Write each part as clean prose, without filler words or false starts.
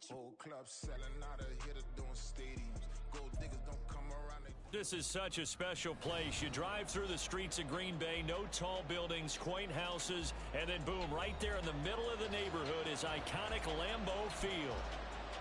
Whole club selling out of here to doing stadiums. Gold diggers don't come around. This is such a special place. You drive through the streets of Green Bay, no tall buildings, quaint houses, and then boom, right there in the middle of the neighborhood is iconic Lambeau Field.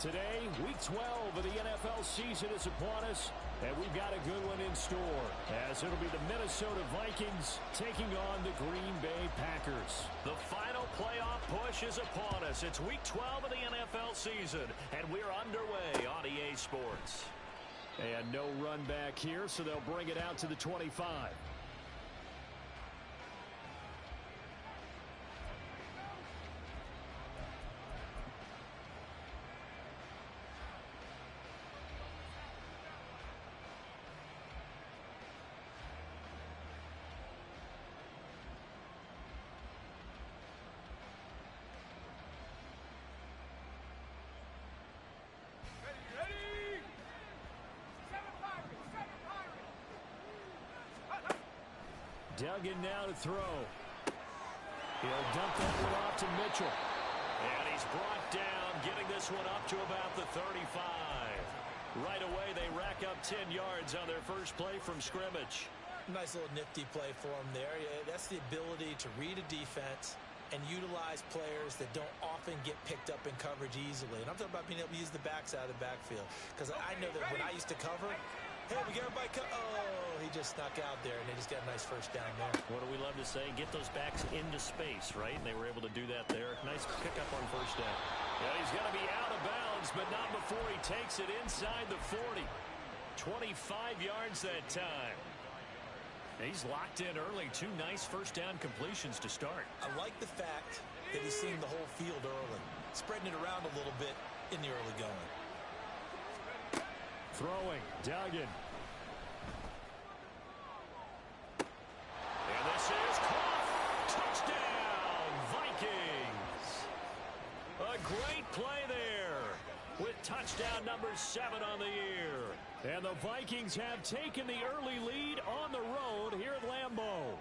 Today, Week 12 of the NFL season is upon us, and we've got a good one in store, as it'll be the Minnesota Vikings taking on the Green Bay Packers. The final playoff push is upon us. It's Week 12 of the NFL season, and we're underway on EA Sports. And no run back here, so they'll bring it out to the 25. Duggan now to throw. He'll dump that one off to Mitchell. And he's brought down, getting this one up to about the 35. Right away, they rack up 10 yards on their first play from scrimmage. Nice little nifty play for him there. Yeah, that's the ability to read a defense and utilize players that don't often get picked up in coverage easily. And I'm talking about being able to use the backs out of the backfield. Because I know that when I used to cover, hey, we got everybody oh, he just snuck out there, and they just got a nice first down there. What do we love to say? Get those backs into space, right? And they were able to do that there. Nice pickup on first down. Yeah, he's going to be out of bounds, but not before he takes it inside the 40. 25 yards that time. He's locked in early. Two nice first down completions to start. I like the fact that he's seeing the whole field early, spreading it around a little bit in the early going. Throwing, Duggan. And this is caught. Touchdown, Vikings. A great play there with touchdown number 7 on the year. And the Vikings have taken the early lead on the road here at Lambeau.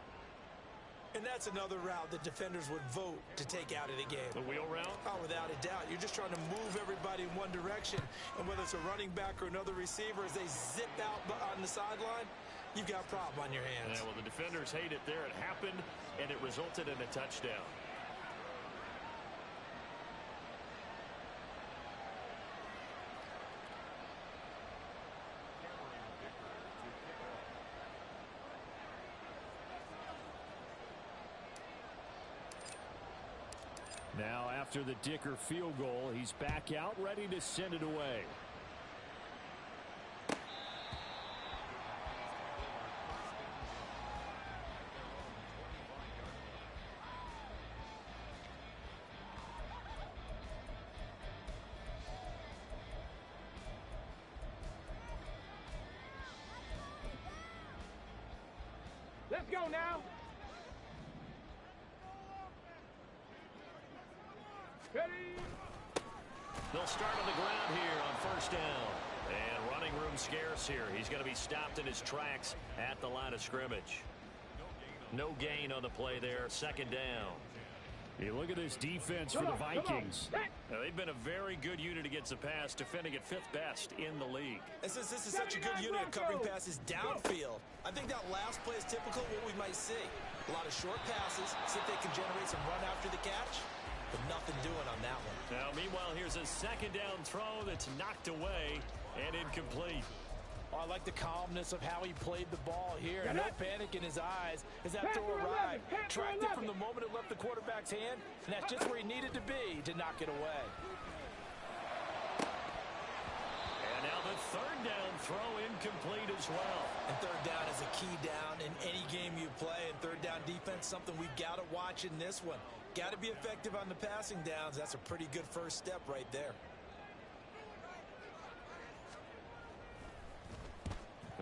And that's another route that defenders would vote to take out of the game. The wheel route? Oh, without a doubt. You're just trying to move everybody in one direction. And whether it's a running back or another receiver, as they zip out on the sideline, you've got a problem on your hands. Yeah, well, the defenders hate it there. It happened, and it resulted in a touchdown. Now, after the Dicker field goal, he's back out, ready to send it away. Let's go now. They'll start on the ground here on first down. And running room scarce here. He's going to be stopped in his tracks at the line of scrimmage. No gain on the play there. Second down. You look at this defense for the Vikings. Now, they've been a very good unit against the pass, defending at 5th best in the league. And since this is such a good unit at covering passes downfield, I think that last play is typical of what we might see. A lot of short passes, see if they can generate some run after the catch. But nothing doing on that one. Now, meanwhile, here's a second down throw that's knocked away and incomplete. Oh, I like the calmness of how he played the ball here. No panic in his eyes as that throw arrived. Tracked it from the moment it left the quarterback's hand, and that's just where he needed to be to knock it away. And now the third down throw incomplete as well. And third down is a key down in any game you play. And third down defense, something we've got to watch in this one. Got to be effective on the passing downs. That's a pretty good first step right there.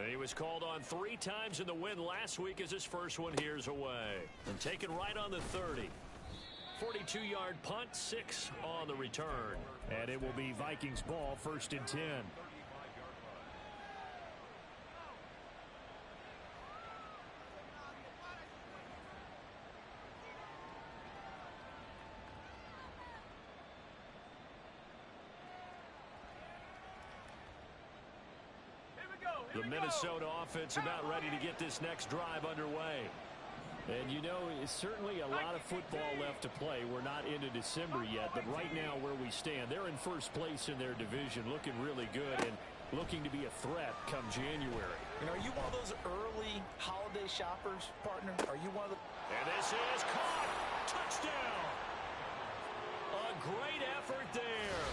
He was called on 3 times in the win last week as his first one here's away. And taken right on the 30. 42-yard punt, 6 on the return. And it will be Vikings ball, 1st and 10. The Minnesota offense about ready to get this next drive underway. And you know, it's certainly a lot of football left to play. We're not into December yet, but right now where we stand, they're in first place in their division, looking really good and looking to be a threat come January. And are you one of those early holiday shoppers, partner? Are you one of the... And this is caught. Touchdown. A great effort there.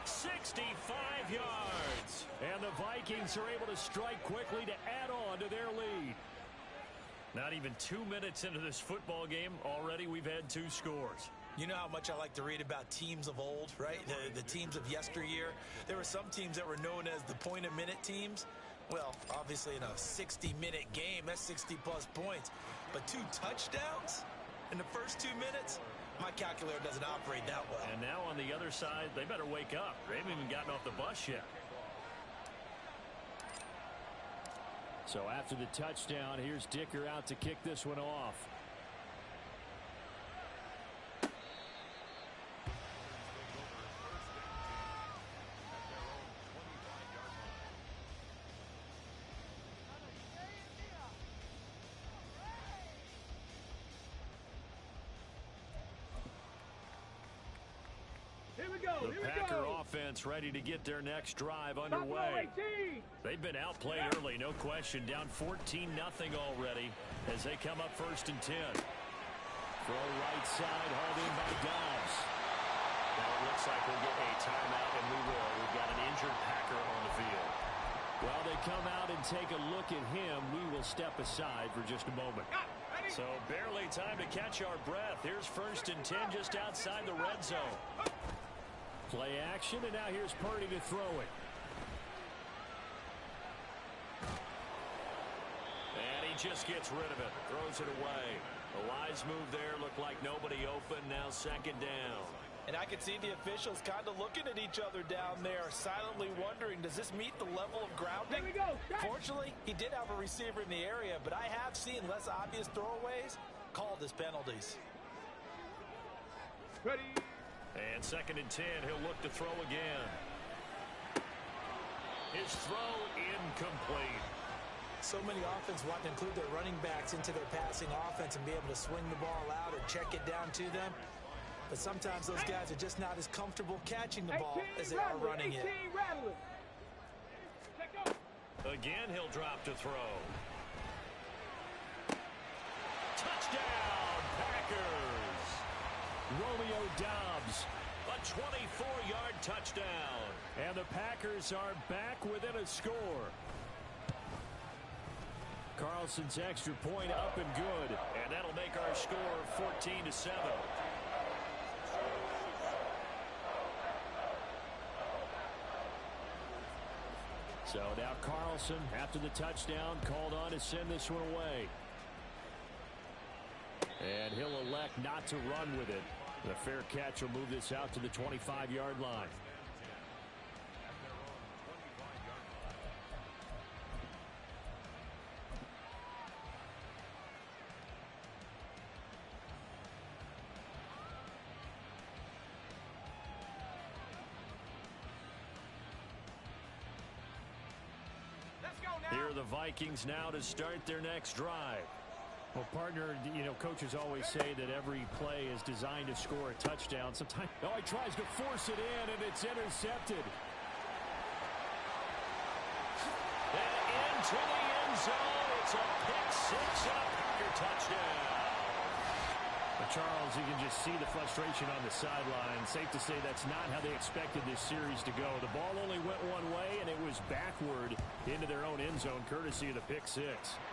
65 yards. And the Vikings are able to strike quickly to add on to their lead. Not even 2 minutes into this football game, already we've had 2 scores. You know how much I like to read about teams of old, right? The teams of yesteryear. There were some teams that were known as the point-a-minute teams. Well, obviously in a 60-minute game, that's 60-plus points. But 2 touchdowns in the first 2 minutes? My calculator doesn't operate that well. And now on the other side, they better wake up. They haven't even gotten off the bus yet. So after the touchdown, here's Dicker out to kick this one off. The Packer offense ready to get their next drive underway. They've been outplayed early, no question. Down 14-0 already as they come up 1st and 10. Throw right side, hauled in by Dobbs. Now it looks like we'll get a timeout, and we will. We've got an injured Packer on the field. While they come out and take a look at him, we will step aside for just a moment. So barely time to catch our breath. Here's 1st and 10 just outside the red zone. Play action, and now here's Purdy to throw it. And he just gets rid of it. Throws it away. A wise move there. Looked like nobody open. Now 2nd down. And I could see the officials kind of looking at each other down there, silently wondering, does this meet the level of grounding? Here we go. Fortunately, he did have a receiver in the area, but I have seen less obvious throwaways called as penalties. Ready. And 2nd and 10. He'll look to throw again. His throw incomplete. So many offenses want to include their running backs into their passing offense and be able to swing the ball out or check it down to them. But sometimes those guys are just not as comfortable catching the ball as they are running it. Again, he'll drop to throw. Touchdown, Packers! Romeo Dobbs. A 24-yard touchdown. And the Packers are back within a score. Carlson's extra point up and good. And that'll make our score 14-7. So now Carlson, after the touchdown, called on to send this one away. And he'll elect not to run with it. The fair catch will move this out to the 25-yard line. Here are the Vikings now to start their next drive. Well, partner, you know, coaches always say that every play is designed to score a touchdown. Sometimes, he tries to force it in, and it's intercepted. And into the end zone. It's a pick-6 and a Packer touchdown. Charles, you can just see the frustration on the sideline. Safe to say that's not how they expected this series to go. The ball only went one way, and it was backward into their own end zone, courtesy of the pick-6.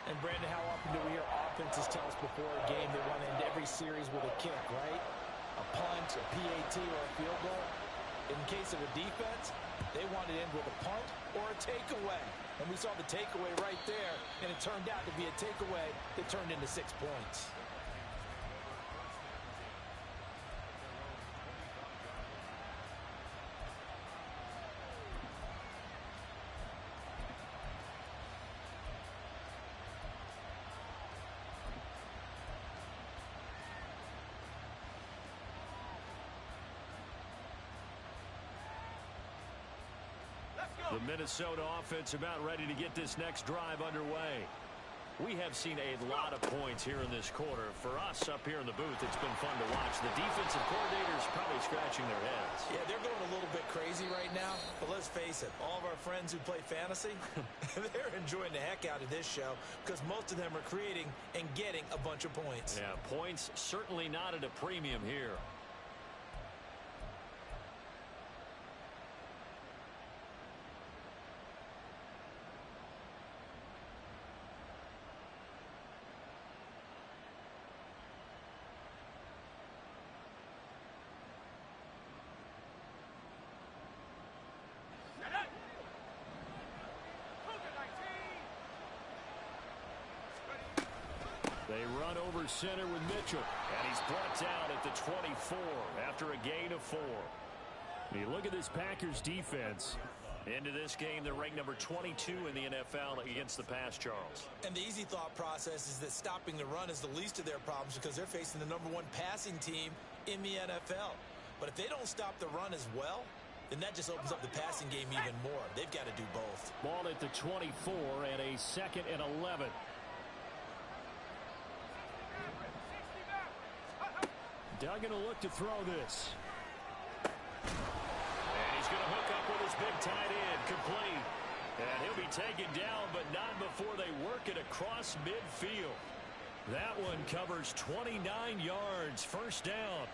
And, Brandon, how often do we hear offenses tell us before a game they want to end every series with a kick, right? A punt, a PAT, or a field goal. In case of a defense, they want to end with a punt or a takeaway. And we saw the takeaway right there, and it turned out to be a takeaway that turned into 6 points. Let's go. The Minnesota offense about ready to get this next drive underway. We have seen a lot of points here in this quarter. For us up here in the booth, it's been fun to watch. The defensive coordinators probably scratching their heads. Yeah, they're going a little bit crazy right now. But let's face it, all of our friends who play fantasy, they're enjoying the heck out of this show because most of them are creating and getting a bunch of points. Yeah, points certainly not at a premium here. They run over center with Mitchell. And he's brought down at the 24 after a gain of 4. You look at this Packers defense. Into this game, they're ranked number 22 in the NFL against the pass, Charles. And the easy thought process is that stopping the run is the least of their problems because they're facing the #1 passing team in the NFL. But if they don't stop the run as well, then that just opens up the passing game even more. They've got to do both. Ball at the 24 and a 2nd and 11. Duggan will look to throw this. And he's going to hook up with his big tight end, complete. And he'll be taken down, but not before they work it across midfield. That one covers 29 yards, first down.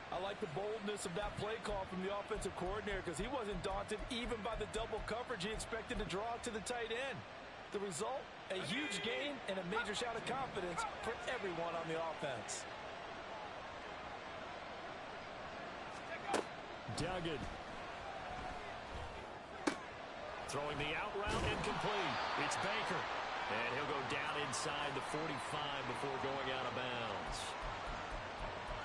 I like the boldness of that play call from the offensive coordinator because he wasn't daunted even by the double coverage he expected to draw to the tight end. The result, a huge gain and a major shout of confidence for everyone on the offense. Duggan. Throwing the out route, incomplete. It's Baker. And he'll go down inside the 45 before going out of bounds.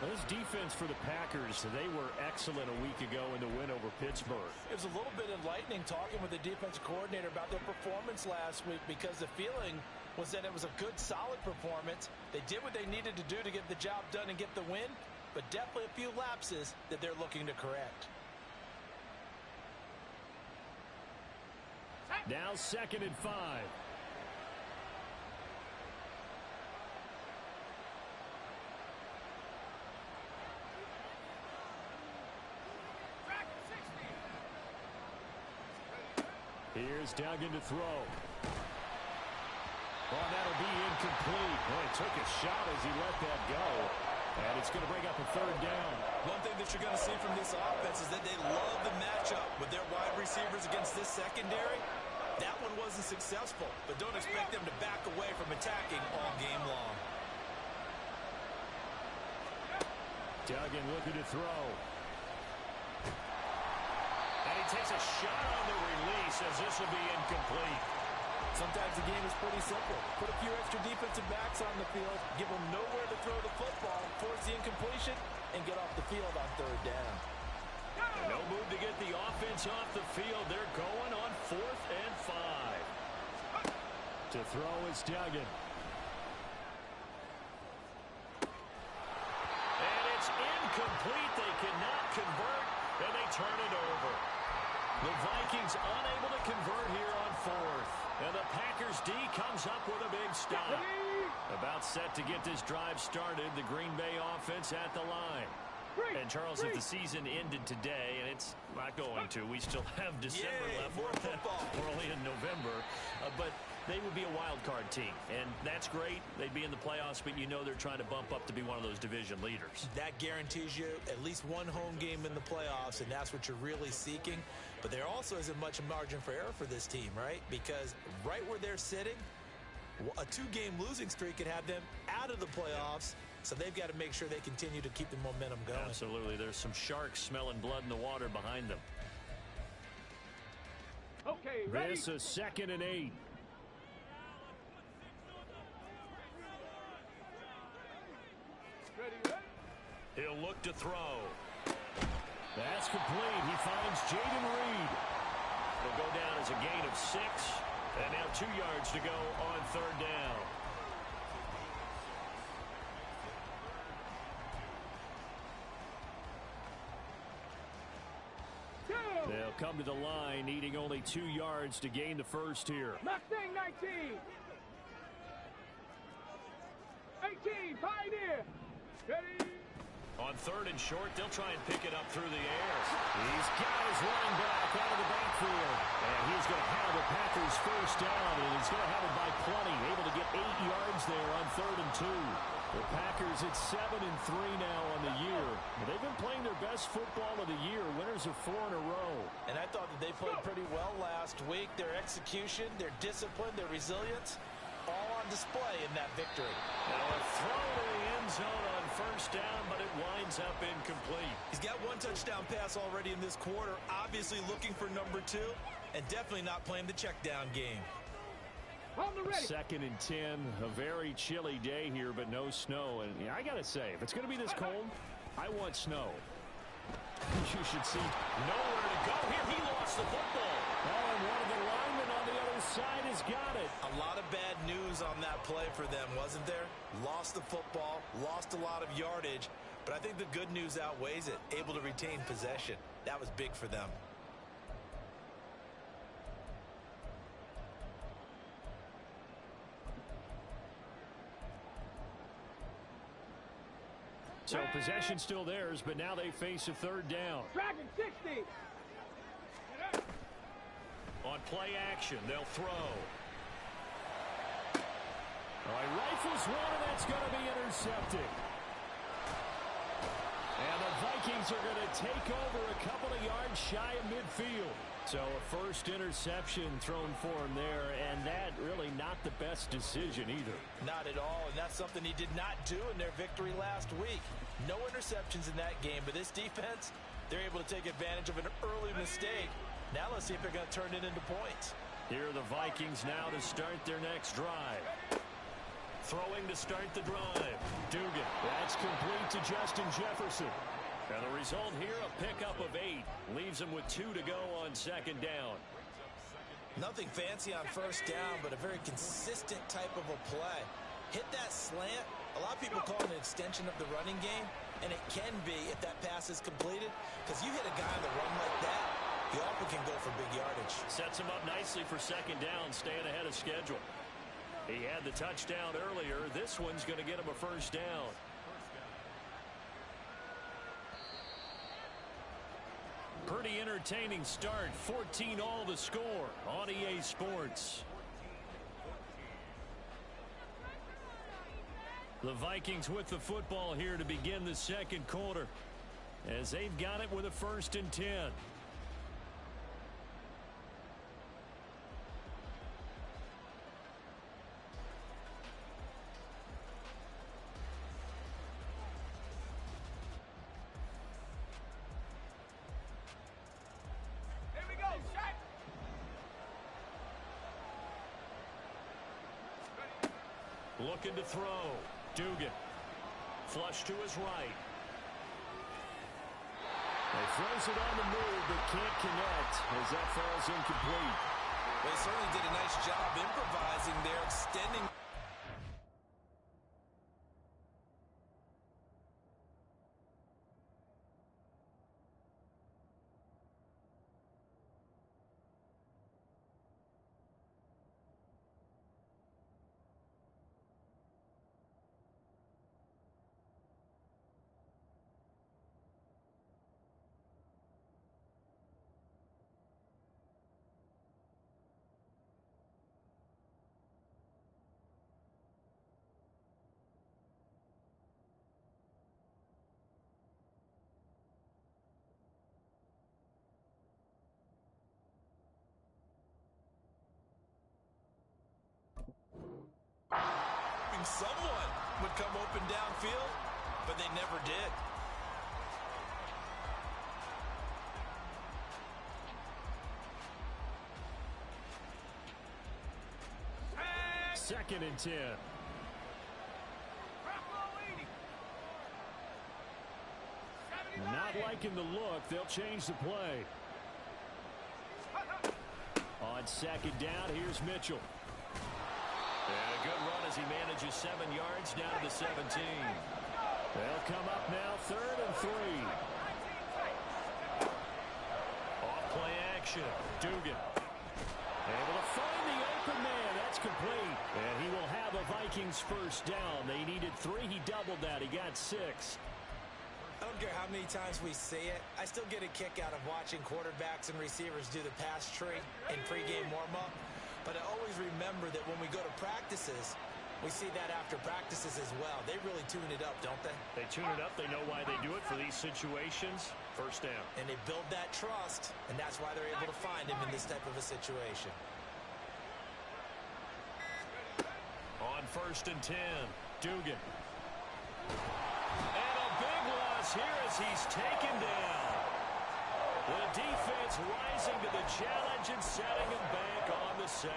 This defense for the Packers, they were excellent a week ago in the win over Pittsburgh. It was a little bit enlightening talking with the defensive coordinator about their performance last week because the feeling was that it was a good, solid performance. They did what they needed to do to get the job done and get the win, but definitely a few lapses that they're looking to correct. Now 2nd and 5. Here's Duggan to throw. Well, that'll be incomplete. Well, he took a shot as he let that go. And it's going to bring up a 3rd down. One thing that you're going to see from this offense is that they love the matchup with their wide receivers against this secondary. That one wasn't successful, but don't expect them to back away from attacking all game long. Duggan looking to throw. And he takes a shot on the release as this will be incomplete. Sometimes the game is pretty simple. Put a few extra defensive backs on the field, give them nowhere to throw the football, force the incompletion, and get off the field on 3rd down. And no move to get the offense off the field. They're going on 4th and 5. To throw is Duggan. And it's incomplete. They cannot convert, and they turn it over. The Vikings unable to convert here on 4th. And the Packers D comes up with a big stop. About set to get this drive started. The Green Bay offense at the line. And Charles, if the season ended today, and it's not going to, we still have December left. More football. We're only in November. But they would be a wild card team. And that's great. They'd be in the playoffs, but you know they're trying to bump up to be one of those division leaders. That guarantees you at least one home game in the playoffs, and that's what you're really seeking. But there also isn't much margin for error for this team, right? Because right where they're sitting, a 2-game losing streak could have them out of the playoffs. So they've got to make sure they continue to keep the momentum going. Absolutely. There's some sharks smelling blood in the water behind them. Okay, ready? This is 2nd and 8. Ready? He'll look to throw. That's complete. He finds Jaden Reed. It'll go down as a gain of 6. And now 2 yards to go on 3rd down. They'll come to the line, needing only 2 yards to gain the first here. Mustang 19. 18, Pioneer. Ready. On 3rd and short, they'll try and pick it up through the air. He's got his running back out of the backfield. And he's going to have the Packers first down, and he's going to have it by plenty. Able to get 8 yards there on 3rd and 2. The Packers at 7-3 now on the year. They've been playing their best football of the year. Winners of 4 in a row. And I thought that they played pretty well last week. Their execution, their discipline, their resilience, all on display in that victory. Now a throw to the end zone on first down, but it winds up incomplete. He's got 1 touchdown pass already in this quarter, obviously looking for number 2, and definitely not playing the check down game. 2nd and 10, a very chilly day here, but no snow. And I got to say, if it's going to be this cold, I want snow. You should see nowhere to go here. He lost the football. Oh, and one of the linemen on the other side has got it. A lot of bad news on that play for them, wasn't there? Lost the football, lost a lot of yardage, but I think the good news outweighs it. Able to retain possession. That was big for them. So possession still theirs, but now they face a 3rd down. Dragon 60. On play action, they'll throw. All right, rifles one, and that's going to be intercepted. And the Vikings are going to take over a couple of yards shy of midfield. So a first interception thrown for him there, and that really not the best decision either. Not at all, and that's something he did not do in their victory last week. No interceptions in that game, but this defense, they're able to take advantage of an early mistake. Now let's see if they're going to turn it into points. Here are the Vikings now to start their next drive. Throwing to start the drive. Dugan. That's complete to Justin Jefferson. And the result here, a pickup of 8. Leaves him with 2 to go on 2nd down. Nothing fancy on first down, but a very consistent type of a play. Hit that slant. A lot of people call it an extension of the running game, and it can be if that pass is completed, because you hit a guy on the run like that, he often can go for big yardage. Sets him up nicely for 2nd down, staying ahead of schedule. He had the touchdown earlier. This one's going to get him a first down. Pretty entertaining start. 14-all the score on EA Sports. The Vikings with the football here to begin the 2nd quarter, as they've got it with a 1st and 10. Looking to throw. Dugan. Flush to his right. He throws it on the move, but can't connect as that falls incomplete. They certainly did a nice job improvising there, extending. Someone would come open downfield, but they never did. Second and 10. Not liking the look. They'll change the play. On 2nd down, here's Mitchell. And a good run as he manages 7 yards down to the 17. They'll come up now 3rd and 3. Off play motion. Dugan able to find the open man. That's complete. And he will have a Vikings first down. They needed 3. He doubled that. He got 6. I don't care how many times we see it. I still get a kick out of watching quarterbacks and receivers do the pass tree in pregame warm-up. But I always remember that when we go to practices, we see that after practices as well. They really tune it up, don't they? They tune it up. They know why they do it for these situations. First down. And they build that trust, and that's why they're able to find him in this type of a situation. On 1st and 10, Dugan. And a big loss here as he's taken down. The defense rising to the challenge and setting him back on the sand.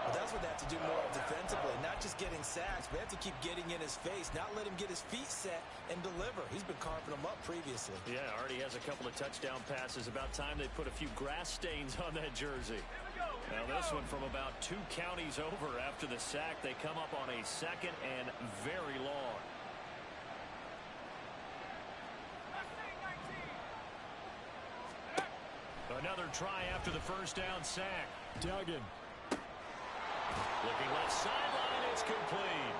Well, that's what they have to do more of defensively, not just getting sacks, but have to keep getting in his face, not let him get his feet set and deliver. He's been carving them up previously. Yeah, already has a couple of touchdown passes. About time they put a few grass stains on that jersey. Now this one from about 2 counties over after the sack. They come up on a 2nd and very long. Another try after the first down sack. Duggan. Looking left sideline, it's complete.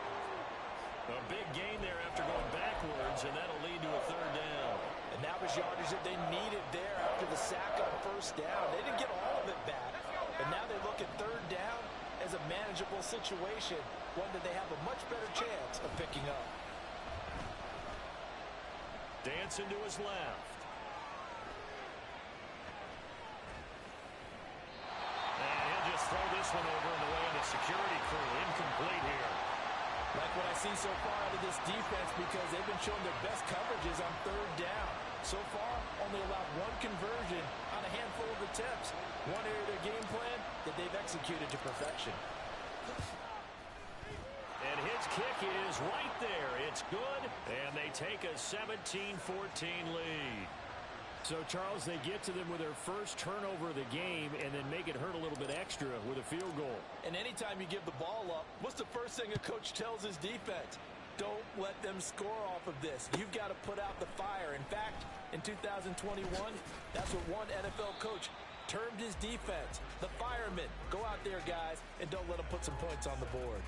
A big gain there after going backwards, and that'll lead to a 3rd down. And that was yardage that they needed there after the sack on first down. They didn't get all of it back, but now they look at 3rd down as a manageable situation, one that they have a much better chance of picking up. Dancing to his left. And he'll just throw this one over in the way of the security crew. Incomplete here. Like what I see so far out of this defense, because they've been showing their best coverages on 3rd down. So far, only allowed 1 conversion on a handful of attempts. One area of their game plan that they've executed to perfection. And his kick is right there. It's good, and they take a 17-14 lead. So, Charles, they get to them with their first turnover of the game and then make it hurt a little bit extra with a field goal. And anytime you give the ball up, what's the first thing a coach tells his defense? Don't let them score off of this. You've got to put out the fire. In fact, in 2021, that's what one NFL coach termed his defense. The firemen. Go out there, guys, and don't let them put some points on the board.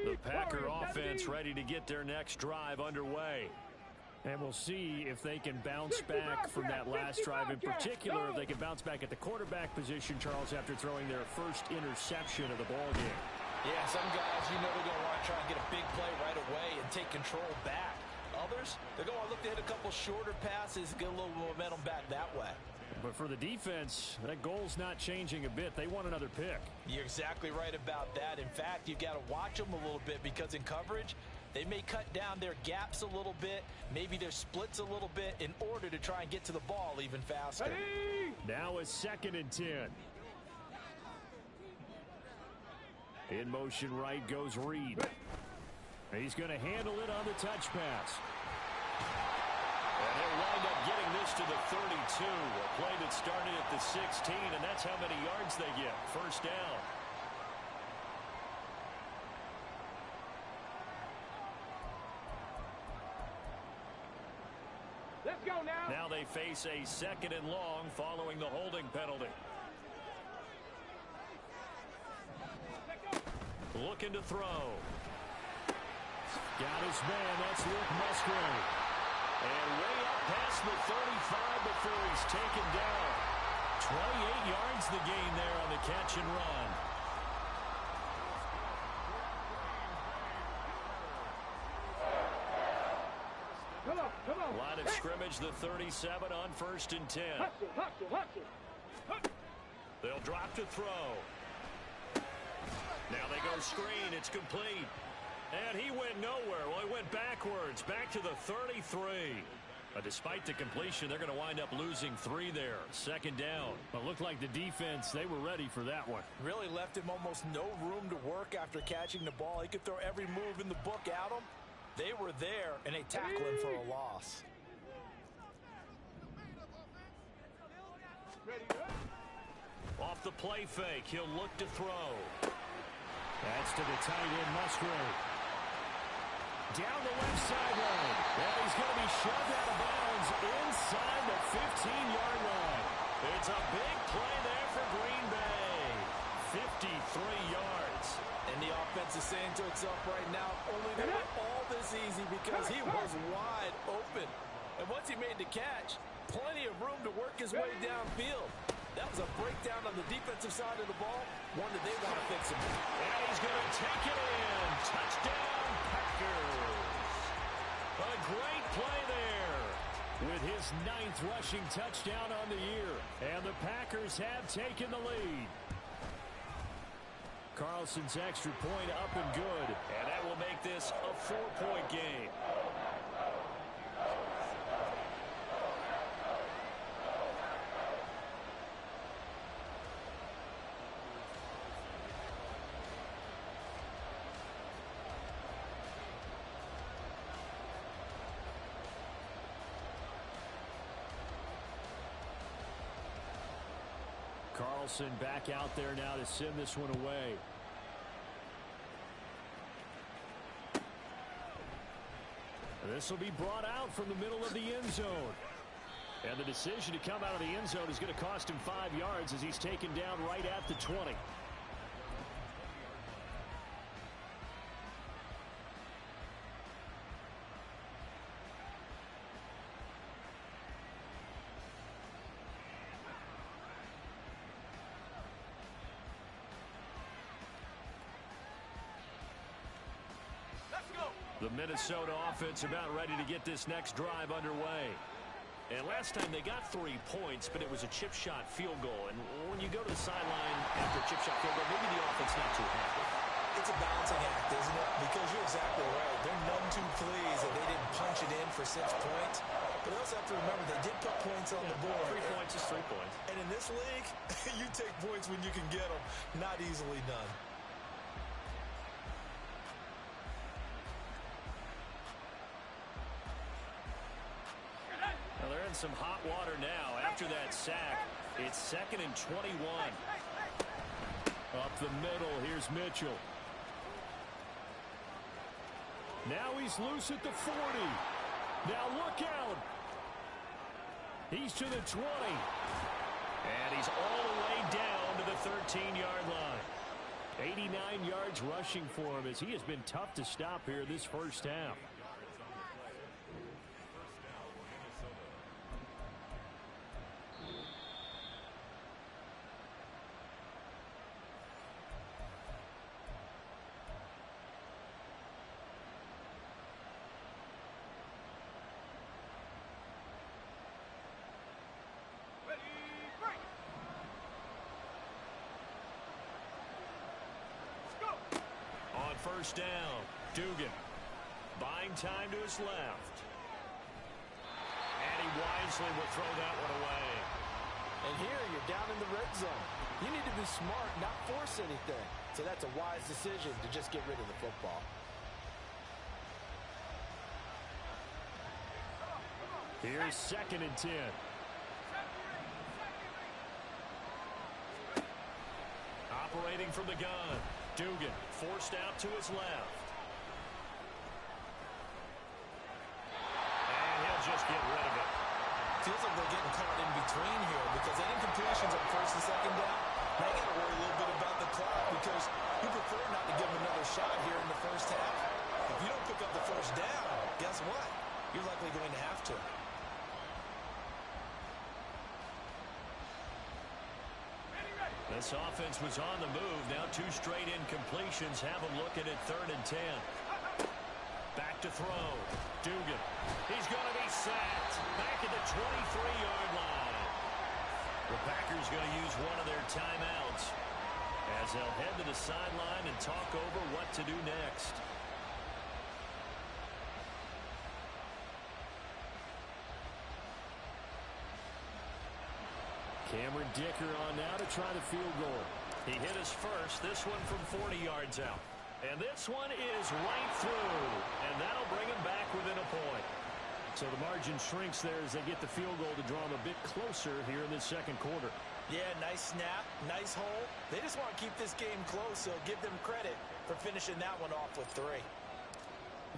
The Packer offense ready to get their next drive underway. And we'll see if they can bounce back from that last drive. In particular, if they can bounce back at the quarterback position, Charles, after throwing their first interception of the ball game. Yeah, some guys, you know they're going to want to try and get a big play right away and take control back. Others, they're going to look to hit a couple shorter passes, get a little momentum back that way. But for the defense, that goal's not changing a bit. They want another pick. You're exactly right about that. In fact, you've got to watch them a little bit, because in coverage, they may cut down their gaps a little bit, maybe their splits a little bit, in order to try and get to the ball even faster. Now a 2nd and 10. In motion right goes Reed. He's going to handle it on the touch pass. And they'll wind up getting this to the 32. A play that started at the 16, and that's how many yards they get. First down. Let's go now. Now they face a 2nd and long following the holding penalty. Looking to throw. Got his man. That's Luke Musgrave. And way up past the 35 before he's taken down. 28 yards the gain there on the catch and run. Come on. Line of scrimmage, the 37 on 1st and 10. Hustle. They'll drop to throw. Now they go screen. It's complete. And he went nowhere. Well, he went backwards. Back to the 33. But despite the completion, they're going to wind up losing 3 there. 2nd down. But looked like the defense, they were ready for that one. Really left him almost no room to work after catching the ball. He could throw every move in the book at him. They were there, and they tackle him for a loss. Off the play fake, he'll look to throw. That's to the tight end, Musgrave. Down the left sideline. And he's going to be shoved out of bounds inside the 15-yard line. It's a big play there for Green Bay. 53 yards. And the offense is saying to itself right now, only they were all this easy because he was wide open. And once he made the catch, plenty of room to work his way downfield. That was a breakdown on the defensive side of the ball, one that they want to fix him. And he's going to take it in. Touchdown, Packers. A great play there. With his 9th rushing touchdown on the year. And the Packers have taken the lead. Carlson's extra point up and good. And that will make this a 4-point game. Carlson back out there now to send this one away. This will be brought out from the middle of the end zone. And the decision to come out of the end zone is going to cost him 5 yards as he's taken down right at the 20. The Minnesota offense about ready to get this next drive underway. And last time they got 3 points, but it was a chip shot field goal. And when you go to the sideline after a chip shot field goal, maybe the offense not too happy. It's a balancing act, isn't it? Because you're exactly right. They're none too pleased that they didn't punch it in for 6 points. But also have to remember they did put points on the board. 3 points is 3 points. And in this league, you take points when you can get them. Not easily done. Well, they're in some hot water now. After that sack, it's 2nd and 21. Up the middle, here's Mitchell. Now he's loose at the 40. Now look out. He's to the 20. And he's all the way down to the 13-yard line. 89 yards rushing for him as he has been tough to stop here this first half. First down, Dugan buying time to his left. And he wisely will throw that one away. And here you're down in the red zone. You need to be smart, not force anything. So that's a wise decision to just get rid of the football. Here's 2nd and 10. Operating from the gun. Dugan forced out to his left. And he'll just get rid of it. Feels like they're getting caught in between here because they didn't completions on 1st and 2nd down. Now you got to worry a little bit about the clock because you prefer not to give them another shot here in the first half. If you don't pick up the first down, guess what? You're likely going to have to. This offense was on the move. Now 2 straight incompletions have them looking at 3rd and 10. Back to throw. Dugan. He's going to be sacked. Back at the 23-yard line. The Packers going to use one of their timeouts as they'll head to the sideline and talk over what to do next. Cameron Dicker on now to try the field goal. He hit his first, this one from 40 yards out. And this one is right through. And that'll bring him back within a point. So the margin shrinks there as they get the field goal to draw them a bit closer here in this second quarter. Yeah, nice snap, nice hole. They just want to keep this game close, so give them credit for finishing that one off with 3.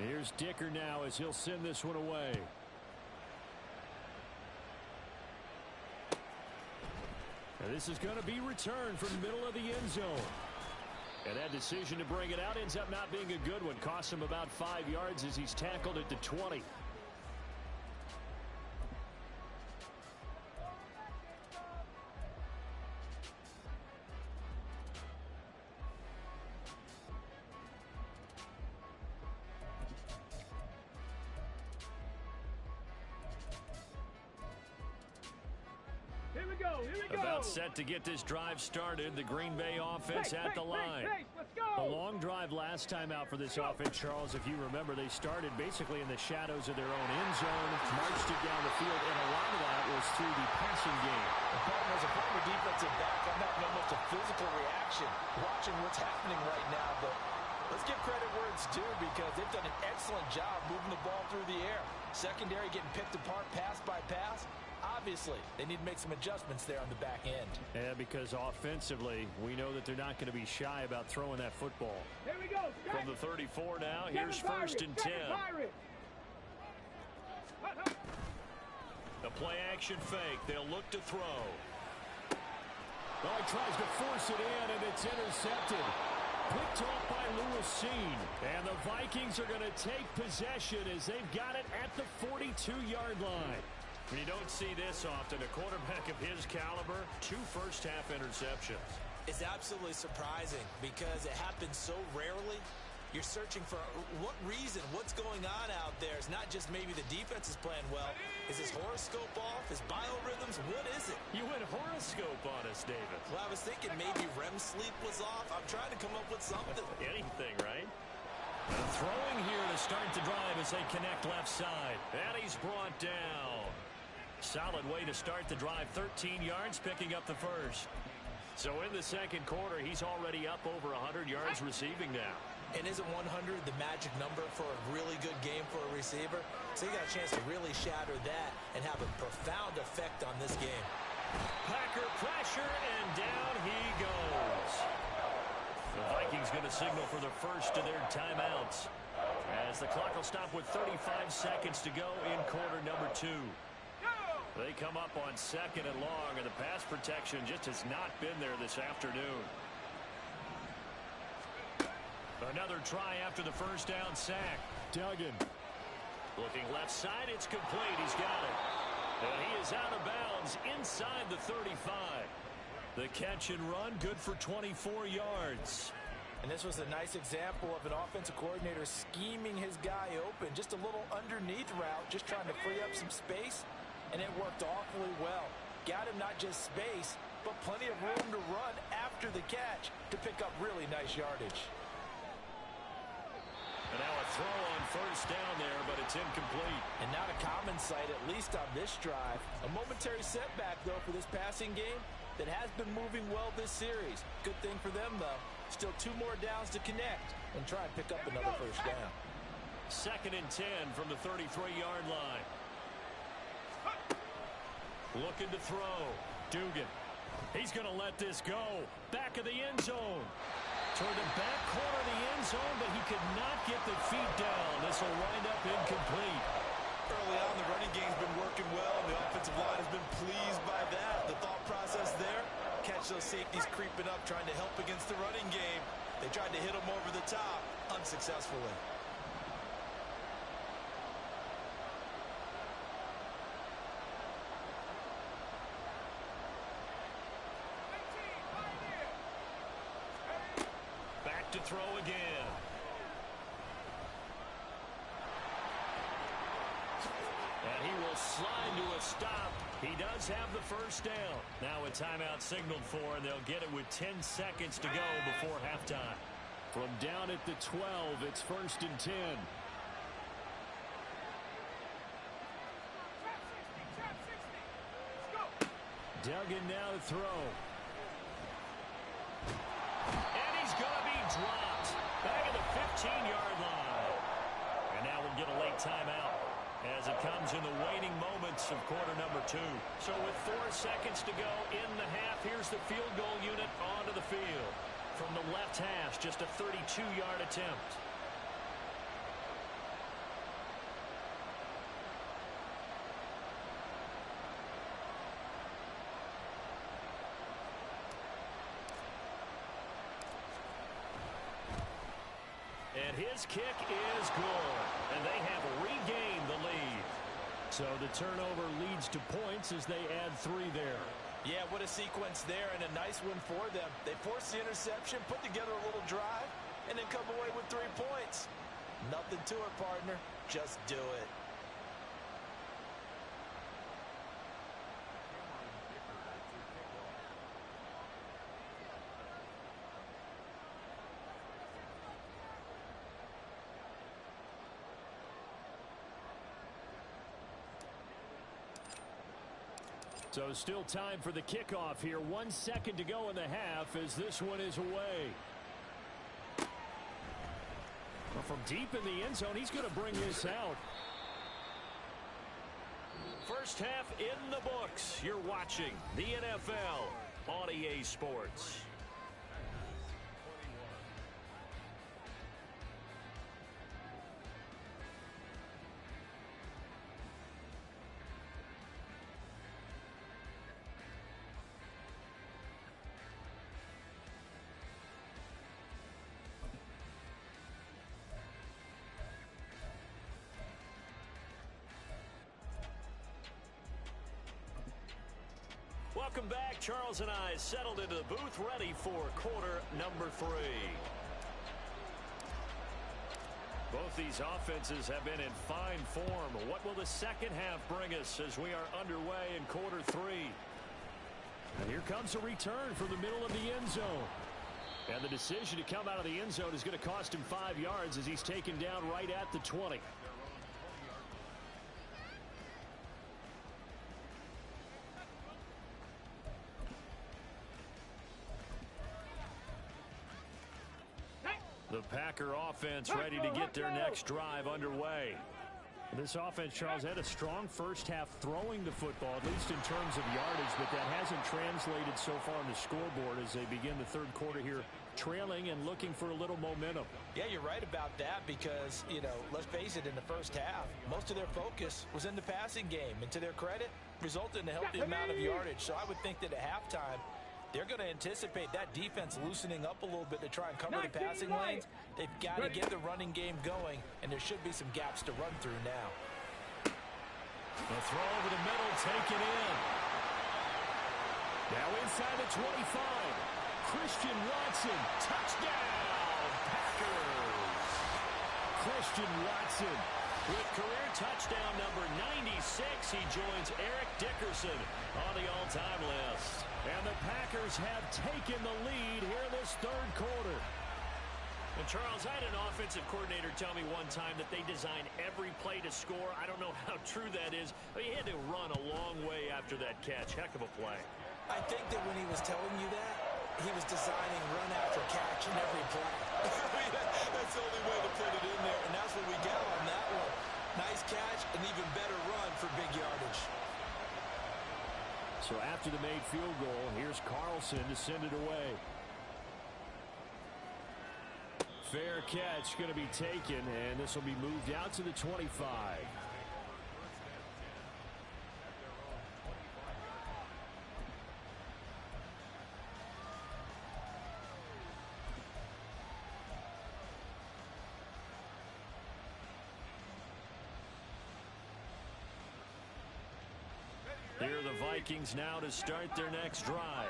Here's Dicker now as he'll send this one away. And this is going to be returned from the middle of the end zone. And that decision to bring it out ends up not being a good one. Costs him about 5 yards as he's tackled at the 20. About set to get this drive started. The Green Bay offense at the line. Let's go. A long drive last time out for this offense, Charles. If you remember, they started basically in the shadows of their own end zone, marched it down the field, and a lot of that was through the passing game. As a former defensive back, I'm having almost a physical reaction watching what's happening right now. But let's give credit where it's due because they've done an excellent job moving the ball through the air. Secondary getting picked apart pass by pass. Obviously, they need to make some adjustments there on the back end. Yeah, because offensively, we know that they're not going to be shy about throwing that football. Here we go. From the 34 now, here's first and 10. The play action fake. They'll look to throw. Well, he tries to force it in, and it's intercepted. Picked off by Lewis Cine. And the Vikings are going to take possession as they've got it at the 42-yard line. You don't see this often. A quarterback of his caliber, 2 first-half interceptions. It's absolutely surprising because it happens so rarely. You're searching for what reason, what's going on out there. It's not just maybe the defense is playing well. Is his horoscope off? His biorhythms? What is it? You went horoscope on us, David. Well, I was thinking maybe REM sleep was off. I'm trying to come up with something. Anything, right? Throwing here to start the drive as they connect left side. And he's brought down. Solid way to start the drive. 13 yards, picking up the first. So in the second quarter, he's already up over 100 yards receiving now. And isn't 100 the magic number for a really good game for a receiver? So you got a chance to really shatter that and have a profound effect on this game. Packer pressure, and down he goes. The Vikings going to signal for the first of their timeouts as the clock will stop with 35 seconds to go in quarter number 2. They come up on second and long, and the pass protection just has not been there this afternoon. Another try after the first down sack. Duggan. Looking left side, it's complete. He's got it. And he is out of bounds inside the 35. The catch and run, good for 24 yards. And this was a nice example of an offensive coordinator scheming his guy open. Just a little underneath route, just trying to free up some space. And it worked awfully well. Got him not just space, but plenty of room to run after the catch to pick up really nice yardage. And now a throw on first down there, but it's incomplete. And not a common sight, at least on this drive. A momentary setback, though, for this passing game that has been moving well this series. Good thing for them, though. Still 2 more downs to connect and try and pick up another first down. Second and 10 from the 33-yard line. Looking to throw. Dugan. He's going to let this go. Back of the end zone. Toward the back corner of the end zone, but he could not get the feet down. This will wind up incomplete. Early on, the running game's been working well, and the offensive line has been pleased by that. The thought process there, catch those safeties creeping up, trying to help against the running game. They tried to hit them over the top, unsuccessfully. To throw again. And he will slide to a stop. He does have the first down. Now a timeout signaled for, and they'll get it with 10 seconds to go before halftime. From down at the 12, it's first and 10. Duggan now to throw. Dropped back at the 15-yard line. And now we'll get a late timeout. as it comes in the waning moments of quarter number 2. So with 4 seconds to go in the half, here's the field goal unit onto the field. From the left hash, just a 32-yard attempt. And his kick is good. And they have regained the lead. So the turnover leads to points as they add 3 there. Yeah, what a sequence there, and a nice one for them. They force the interception, put together a little drive, and then come away with 3 points. Nothing to it, partner. Just do it. So still time for the kickoff here. 1 second to go in the half as this one is away. Well, from deep in the end zone, he's going to bring this out. First half in the books. You're watching the NFL on EA Sports. Welcome back. Charles and I settled into the booth, ready for quarter number 3. Both these offenses have been in fine form. What will the second half bring us as we are underway in quarter 3? And here comes a return from the middle of the end zone. And the decision to come out of the end zone is going to cost him 5 yards as he's taken down right at the 20. The Packer offense ready to get their next drive underway. This offense, Charles, had a strong first half throwing the football, at least in terms of yardage, but that hasn't translated so far on the scoreboard as they begin the third quarter here, trailing and looking for a little momentum. Yeah, you're right about that because, let's face it, in the first half, most of their focus was in the passing game. And to their credit, resulted in a healthy amount of yardage. So I would think that at halftime, they're going to anticipate that defense loosening up a little bit to try and cover the passing lanes. They've got to get the running game going, and there should be some gaps to run through now. The throw over the middle, taken in. Now inside the 25. Christian Watson, touchdown, Packers. Christian Watson. With career touchdown number 96, he joins Eric Dickerson on the all-time list. And the Packers have taken the lead here this third quarter. And Charles, I had an offensive coordinator tell me one time that they design every play to score. I don't know how true that is, but he had to run a long way after that catch. Heck of a play. I think that when he was telling you that, he was designing run after catch in every play. That's the only way to put it in there, and that's what we got on that one. Nice catch, an even better run for big yardage. So after the made field goal, here's Carlson to send it away. Fair catch going to be taken, and this will be moved out to the 25. Here are the Vikings now to start their next drive.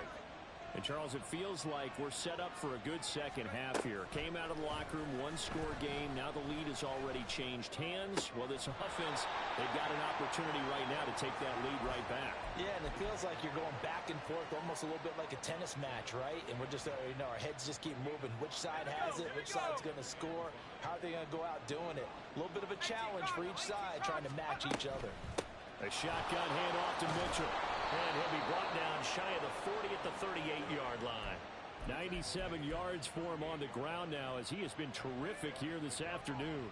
And, Charles, it feels like we're set up for a good second half here. Came out of the locker room, one-score game. Now the lead has already changed hands. Well, this offense, they've got an opportunity right now to take that lead right back. Yeah, and it feels like you're going back and forth almost a little bit like a tennis match, right? And we're just, our heads just keep moving. Which side has it? Which side's going to score? How are they going to go out doing it? A little bit of a challenge for each side trying to match each other. A shotgun handoff to Mitchell. And he'll be brought down shy of the 40 at the 38-yard line. 97 yards for him on the ground now as he has been terrific here this afternoon.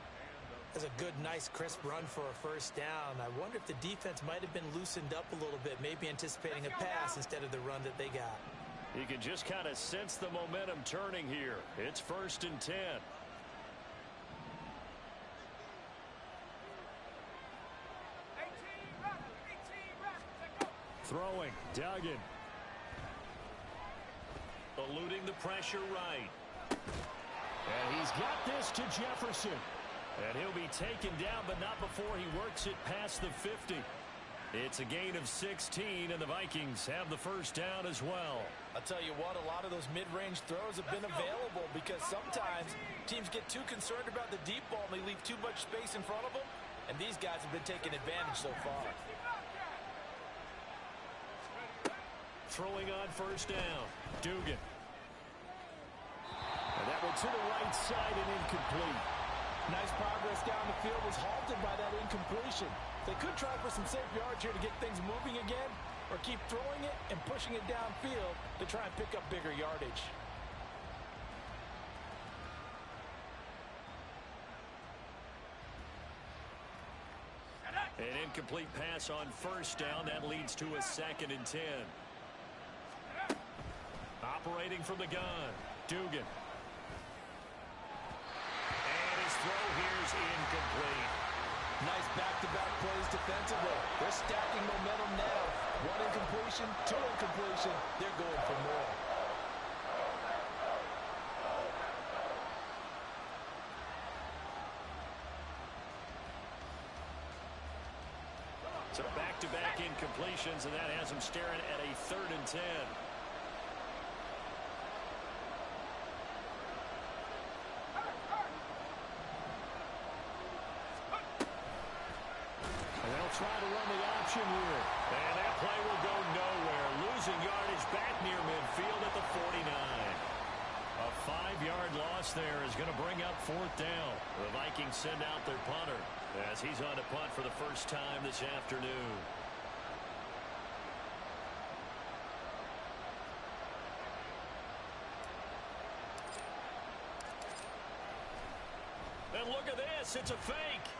That's a good, nice, crisp run for a first down. I wonder if the defense might have been loosened up a little bit, maybe anticipating a pass instead of the run that they got. You can just kind of sense the momentum turning here. It's 1st and 10. Throwing, Duggan. Eluding the pressure right. And he's got this to Jefferson. And he'll be taken down, but not before he works it past the 50. It's a gain of 16, and the Vikings have the first down as well. I'll tell you what, a lot of those mid-range throws have been available because sometimes teams get too concerned about the deep ball and they leave too much space in front of them, and these guys have been taking advantage so far. Throwing on first down, Dugan. And that one to the right side and incomplete. Nice progress down the field was halted by that incompletion. They could try for some safe yards here to get things moving again, or keep throwing it and pushing it downfield to try and pick up bigger yardage. An incomplete pass on first down. That leads to a 2nd and 10. Operating from the gun, Dugan. And his throw here's incomplete. Nice back-to-back plays defensively. They're stacking momentum now. 1 incompletion, 2 incompletion. They're going for more. So back-to-back incompletions, and that has him staring at a 3rd and 10. Try to run the option here. And that play will go nowhere. Losing yardage back near midfield at the 49. A 5-yard loss there is going to bring up 4th down. The Vikings send out their punter as he's on to punt for the first time this afternoon. And look at this. It's a fake.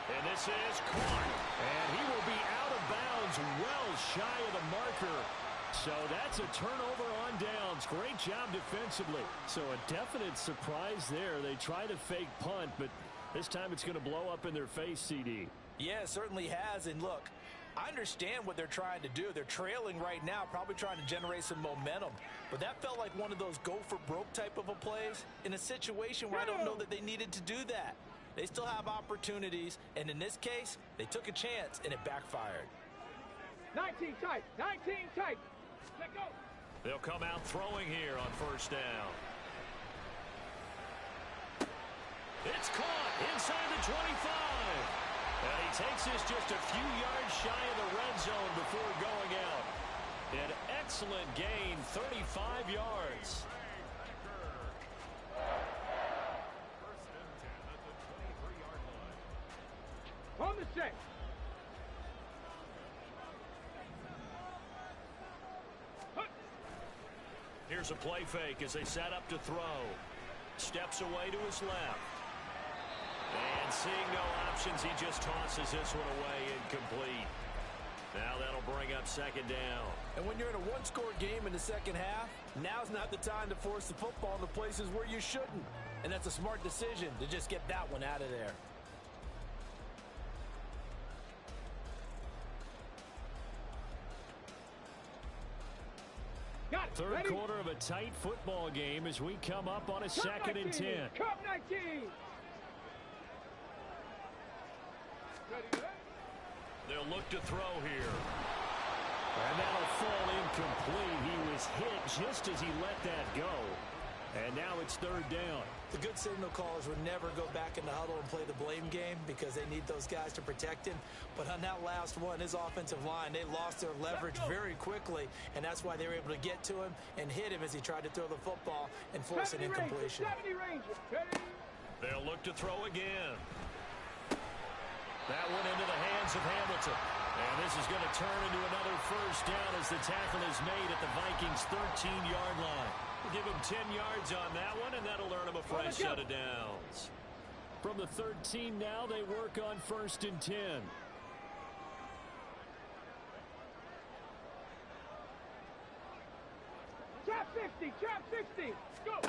And this is caught. And he will be out of bounds well shy of the marker. So that's a turnover on downs. Great job defensively. So a definite surprise there. They try to fake punt, but this time it's going to blow up in their face, CD. Yeah, it certainly has. And look, I understand what they're trying to do. They're trailing right now, probably trying to generate some momentum. But that felt like one of those go-for-broke type of a plays in a situation where I don't know that they needed to do that. They still have opportunities, and in this case, they took a chance, and it backfired. 19 tight, 19 tight. Let go. They'll come out throwing here on first down. It's caught inside the 25. And he takes this just a few yards shy of the red zone before going out. An excellent gain, 35 yards. On the set. Here's a play fake as they set up to throw. Steps away to his left. And seeing no options, he just tosses this one away, incomplete. Now that'll bring up 2nd down. And when you're in a one-score game in the second half, now's not the time to force the football in the places where you shouldn't. And that's a smart decision to just get that one out of there. Third quarter of a tight football game as we come up on a 2nd and 10. Cup 19. They'll look to throw here. And that'll fall incomplete. He was hit just as he let that go. And now it's 3rd down. The good signal callers would never go back in the huddle and play the blame game because they need those guys to protect him. But on that last one, his offensive line, they lost their leverage very quickly, and that's why they were able to get to him and hit him as he tried to throw the football and force an incompletion. They'll look to throw again. That one into the hands of Hamilton. And this is going to turn into another first down as the tackle is made at the Vikings' 13-yard line. We'll give him 10 yards on that one, and that'll earn him a fresh set of downs. From the 13 now, they work on 1st and 10. Trap 60, trap 60. Go.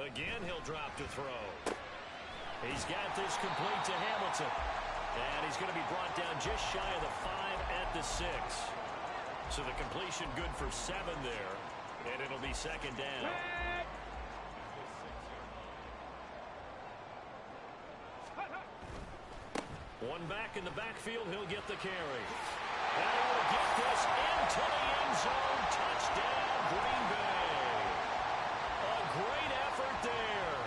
Again, he'll drop to throw. He's got this complete to Hamilton. And he's going to be brought down just shy of the 5 at the 6. So the completion good for 7 there. And it'll be 2nd down. One back in the backfield, he'll get the carry. And he'll get this into the end zone. Touchdown, Green Bay. A great effort there.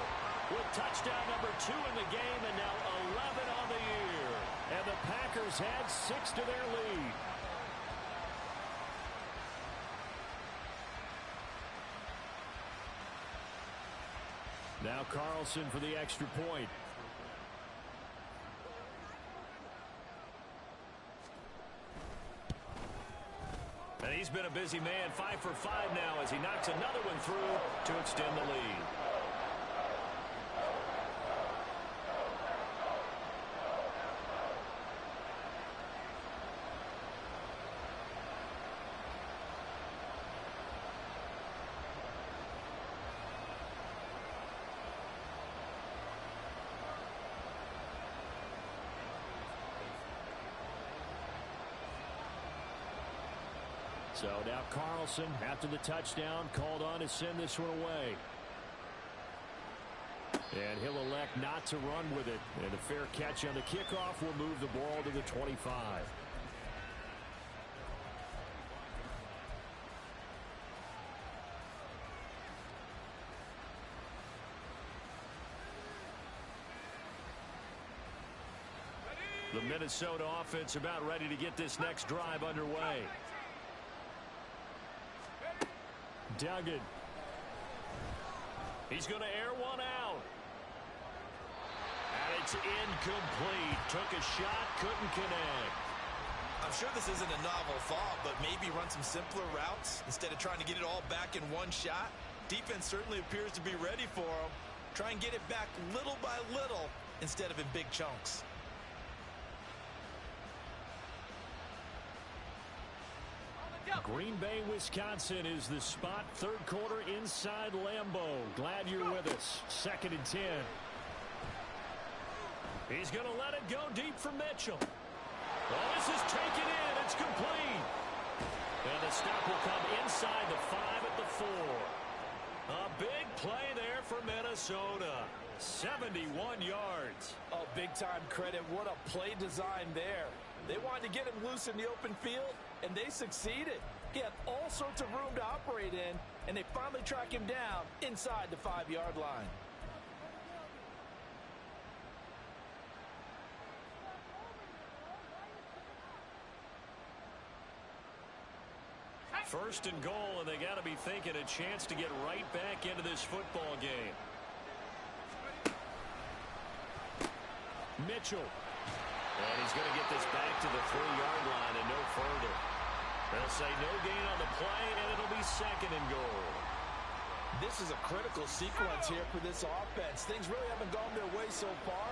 With touchdown number 2 in the game and now 11 on the year. And the Packers add 6 to their lead. Now Carlson for the extra point. And he's been a busy man, 5 for 5 now as he knocks another one through to extend the lead. So now Carlson, after the touchdown, called on to send this one away. And he'll elect not to run with it. And a fair catch on the kickoff will move the ball to the 25. The Minnesota offense about ready to get this next drive underway. Duggan. He's going to air one out. And it's incomplete. Took a shot, couldn't connect. I'm sure this isn't a novel thought, but maybe run some simpler routes instead of trying to get it all back in one shot. Defense certainly appears to be ready for him. Try and get it back little by little instead of in big chunks. Green Bay, Wisconsin is the spot. 3rd quarter inside Lambeau. Glad you're with us. 2nd and 10. He's going to let it go deep for Mitchell. Well, this is taken in. It's complete. And the stop will come inside the 5 at the 4. A big play there for Minnesota. 71 yards. Oh, big-time credit. What a play design there. They wanted to get him loose in the open field, and they succeeded. He had all sorts of room to operate in, and they finally track him down inside the 5-yard line. First and goal, and they got to be thinking a chance to get right back into this football game. Mitchell. And he's going to get this back to the 3-yard line and no further. They'll say no gain on the play, and it'll be 2nd and goal. This is a critical sequence here for this offense. Things really haven't gone their way so far.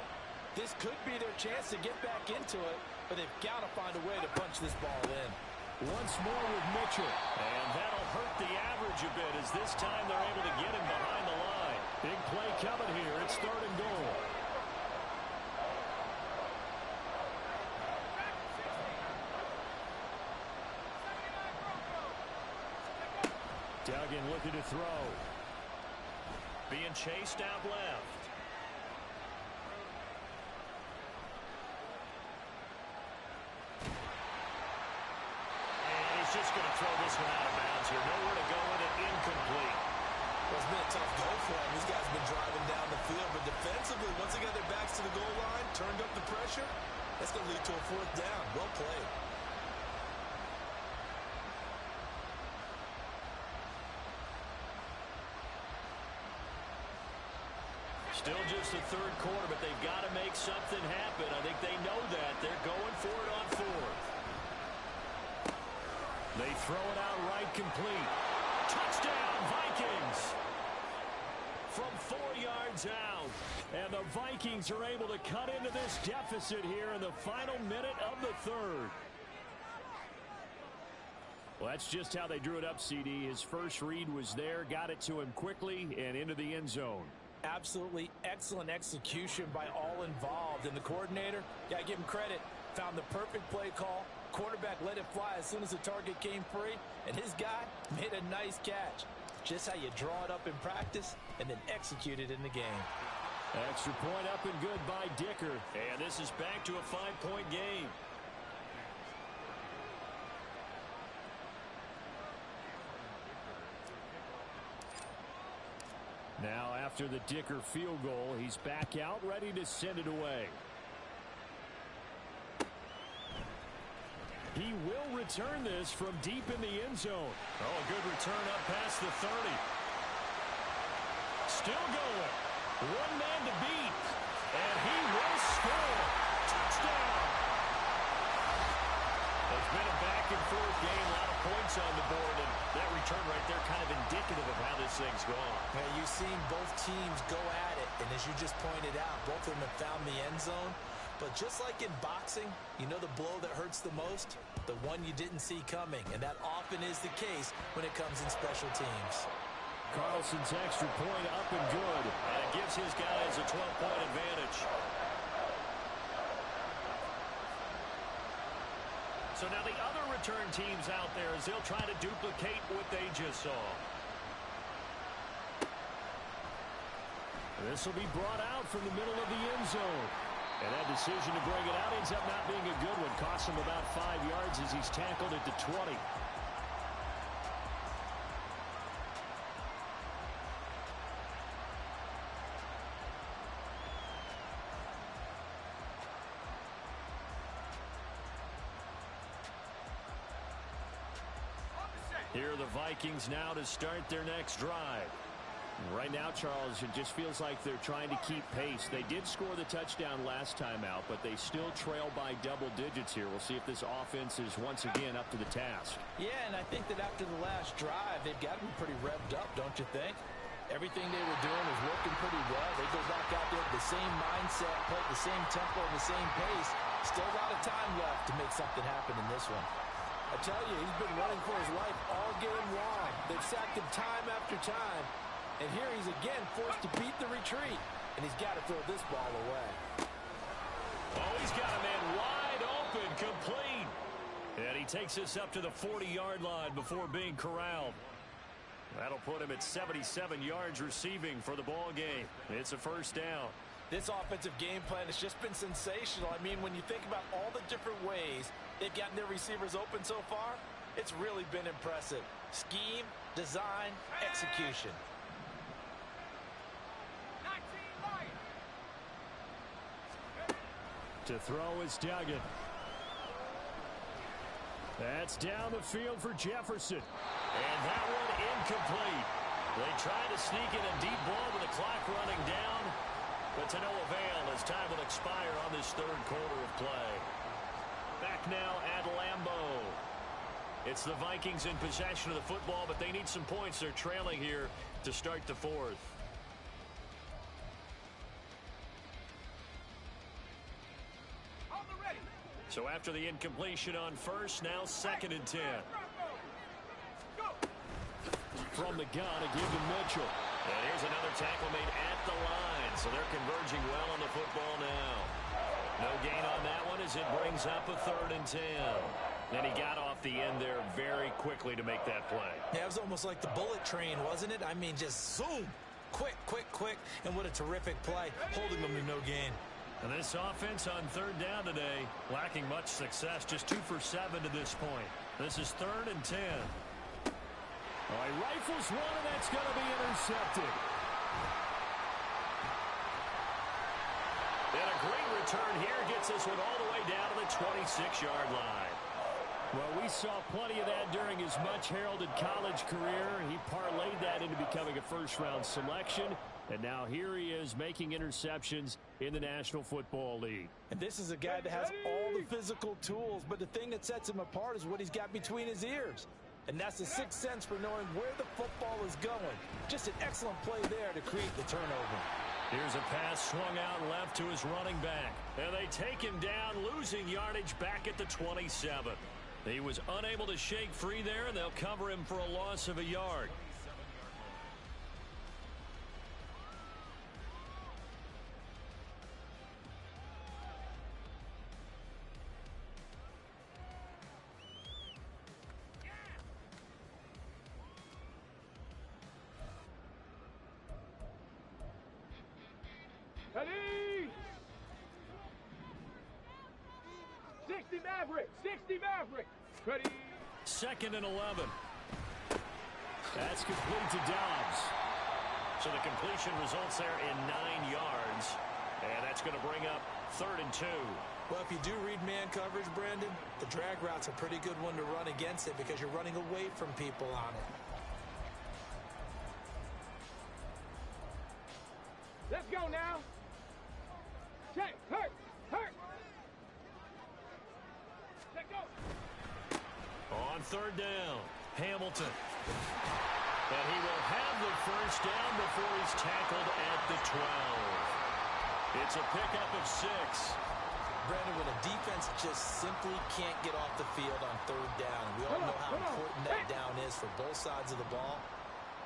This could be their chance to get back into it, but they've got to find a way to punch this ball in. Once more with Mitchell. And that'll hurt the average a bit as this time they're able to get him behind the line. Big play coming here. It's 3rd and goal. Duggan looking to throw. Being chased out left. And he's just going to throw this one out of bounds here. Nowhere to go with it. Incomplete. Well, it's been a tough go for him. These guys have been driving down the field, but defensively, once they got their backs to the goal line, turned up the pressure, that's going to lead to a 4th down. Well played. Still just the 3rd quarter, but they've got to make something happen. I think they know that. They're going for it on 4th. They throw it out right complete. Touchdown, Vikings! From 4 yards out. And the Vikings are able to cut into this deficit here in the final minute of the third. Well, that's just how they drew it up, CD. His first read was there, got it to him quickly, and into the end zone. Absolutely excellent execution by all involved. And the coordinator, got to give him credit, found the perfect play call. Quarterback let it fly as soon as the target came free, and his guy made a nice catch. Just how you draw it up in practice and then execute it in the game. Extra point up and good by Dicker. And this is back to a 5-point game. Now after the Dicker field goal, he's back out ready to send it away. He will return this from deep in the end zone. Oh, a good return up past the 30. Still going. One man to beat. And he will score. Touchdown. It's been a back-and-forth game. A lot of points on the board. And that return right there kind of indicative of how this thing's gone. Yeah, you've seen both teams go at it. And as you just pointed out, both of them have found the end zone. But just like in boxing, you know the blow that hurts the most? The one you didn't see coming. And that often is the case when it comes in special teams. Carlson's extra point up and good. And it gives his guys a 12-point advantage. So now the other return teams out there as they'll try to duplicate what they just saw. This will be brought out from the middle of the end zone. And that decision to bring it out ends up not being a good one. Costs him about 5 yards as he's tackled at the 20. Here are the Vikings now to start their next drive. Right now, Charles, it just feels like they're trying to keep pace. They did score the touchdown last time out, but they still trail by double digits here. We'll see if this offense is once again up to the task. Yeah, and I think that after the last drive, they've got to be pretty revved up, don't you think? Everything they were doing was working pretty well. They go back out there with the same mindset, play at the same tempo, and the same pace. Still a lot of time left to make something happen in this one. I tell you, he's been running for his life all game long. They've sacked him time after time. And here he's again forced to beat the retreat. And he's got to throw this ball away. Oh, he's got a man wide open, complete. And he takes us up to the 40-yard line before being corralled. That'll put him at 77 yards receiving for the ball game. It's a first down. This offensive game plan has just been sensational. I mean, when you think about all the different ways they've gotten their receivers open so far, it's really been impressive. Scheme, design, execution. To throw is Duggan. That's down the field for Jefferson. And that one incomplete. They tried to sneak in a deep ball with the clock running down, but to no avail as time will expire on this third quarter of play. Back now at Lambeau. It's the Vikings in possession of the football, but they need some points. They're trailing here to start the fourth. So after the incompletion on first, now 2nd and 10. From the gun, a give to Mitchell. And here's another tackle made at the line. So they're converging well on the football now. No gain on that one as it brings up a 3rd and 10. And he got off the end there very quickly to make that play. Yeah, it was almost like the bullet train, wasn't it? I mean, just zoom. Quick, quick, quick. And what a terrific play, holding them to no gain. And this offense on 3rd down today, lacking much success, just 2 for 7 to this point. This is 3rd and 10. Oh, he rifles one, and that's going to be intercepted. And a great return here gets this one all the way down to the 26-yard line. Well, we saw plenty of that during his much-heralded college career. He parlayed that into becoming a first-round selection. And now here he is making interceptions in the National Football League. And this is a guy that has all the physical tools, but the thing that sets him apart is what he's got between his ears. And that's the sixth sense for knowing where the football is going. Just an excellent play there to create the turnover. Here's a pass swung out left to his running back. And they take him down, losing yardage back at the 27. He was unable to shake free there, and they'll cover him for a loss of a yard. Ready? 60 Maverick, 60 Maverick. Ready? 2nd and 11. That's complete to Dobbs. So the completion results there in 9 yards. And that's going to bring up 3rd and 2. Well, if you do read man coverage, Brandon, the drag route's a pretty good one to run against it because you're running away from people on it. Let's go now. Check, hurt. Let go. On 3rd down, Hamilton. And he will have the first down before he's tackled at the 12. It's a pickup of 6. Brandon, when a defense just simply can't get off the field on 3rd down, we all know how important that down is for both sides of the ball,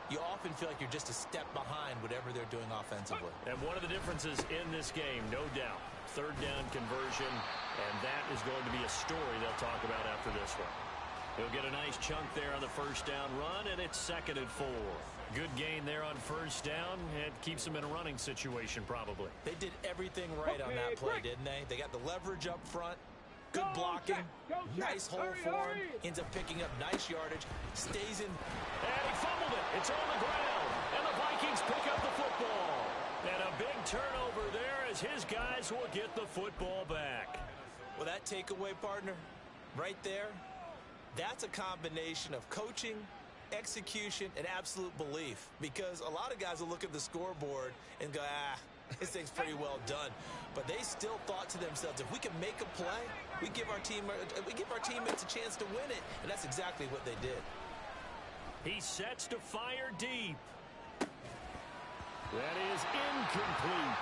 you often feel like you're just a step behind whatever they're doing offensively. And one of the differences in this game, no doubt, 3rd down conversion, and that is going to be a story they'll talk about after this one. He'll get a nice chunk there on the first down run, and it's 2nd and 4. Good gain there on first down. It keeps him in a running situation, probably. They did everything right on that play, didn't they? They got the leverage up front, good blocking, nice hole for him, ends up picking up nice yardage, stays in. And he fumbled it. It's on the ground, and the Vikings pick up the football. And a big turnover there as his guys will get the football back. Well, that takeaway, partner, right there, that's a combination of coaching, execution, and absolute belief. Because a lot of guys will look at the scoreboard and go, this thing's pretty well done. But they still thought to themselves, if we can make a play, we give our teammates a chance to win it. And that's exactly what they did. He sets to fire deep. That is incomplete.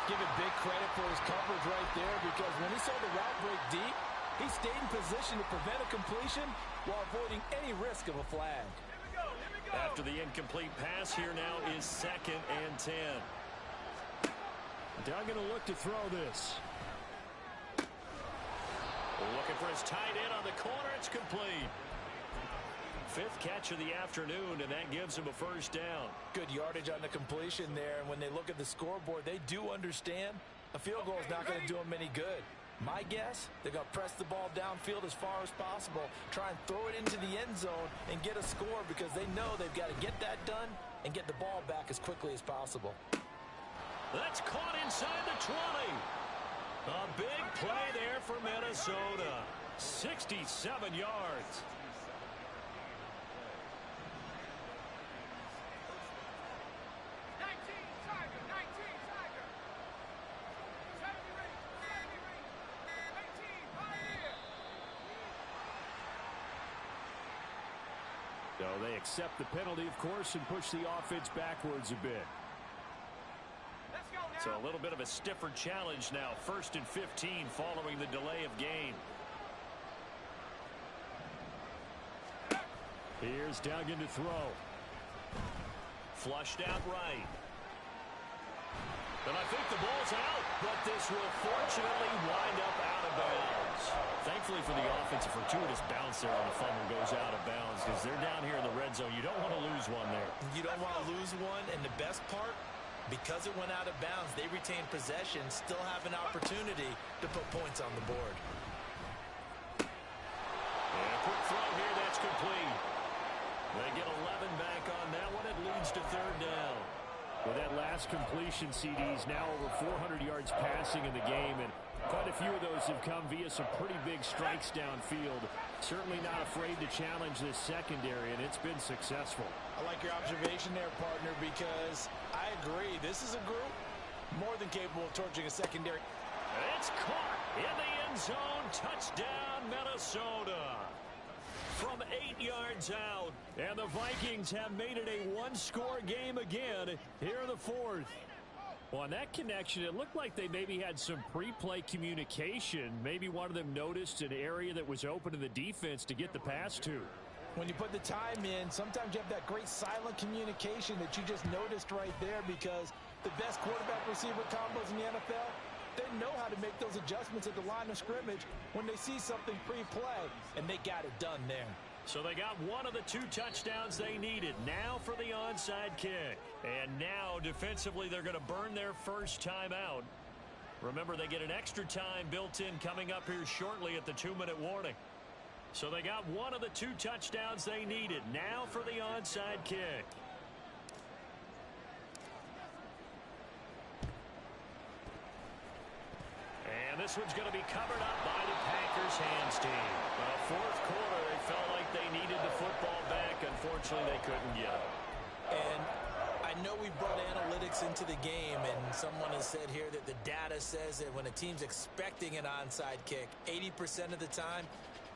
Give it big credit for his coverage right there, because when he saw the route break deep, he stayed in position to prevent a completion while avoiding any risk of a flag. Here we go. After the incomplete pass, here now is 2nd and 10. They're going to look to throw this. Looking for his tight end on the corner. It's complete. 5th catch of the afternoon, and that gives him a first down. Good yardage on the completion there, and when they look at the scoreboard, they do understand a field goal is not going to do them any good. My guess, they're going to press the ball downfield as far as possible, try and throw it into the end zone and get a score, because they know they've got to get that done and get the ball back as quickly as possible. That's caught inside the 20. A big play there for Minnesota. 67 yards. So they accept the penalty, of course, and push the offense backwards a bit. So a little bit of a stiffer challenge now. 1st and 15 following the delay of game. Here's Duggan to throw. Flushed out right. And I think the ball's out, but this will fortunately wind up out of bounds. Thankfully for the offense, a fortuitous bounce there on the fumble goes out of bounds, because they're down here in the red zone. You don't want to lose one there. You don't want to lose one, and the best part, because it went out of bounds, they retain possession, still have an opportunity to put points on the board. And a quick throw here, that's complete. They get 11 back on that one. It leads to 3rd down. With that last completion, CD's now over 400 yards passing in the game, and quite a few of those have come via some pretty big strikes downfield. Certainly not afraid to challenge this secondary, and it's been successful. I like your observation there, partner, because I agree. This is a group more than capable of torching a secondary. It's caught in the end zone. Touchdown, Minnesota. From 8 yards out. And the Vikings have made it a one-score game again here in the 4th. Well, on that connection, it looked like they maybe had some pre-play communication. Maybe one of them noticed an area that was open to the defense to get the pass to. When you put the time in, sometimes you have that great silent communication that you just noticed right there, because the best quarterback-receiver combos in the NFL, they know how to make those adjustments at the line of scrimmage when they see something pre-play, and they got it done there. So they got one of the 2 touchdowns they needed. Now for the onside kick. And now defensively they're going to burn their first timeout. Remember, they get an extra time built in coming up here shortly at the 2-minute warning. So they got one of the 2 touchdowns they needed. Now for the onside kick. And this one's going to be covered up by the Packers hands team. Well, fourth quarter, they felt like they needed the football back. Unfortunately, they couldn't get it. And I know we brought analytics into the game, and someone has said here that the data says that when a team's expecting an onside kick, 80% of the time,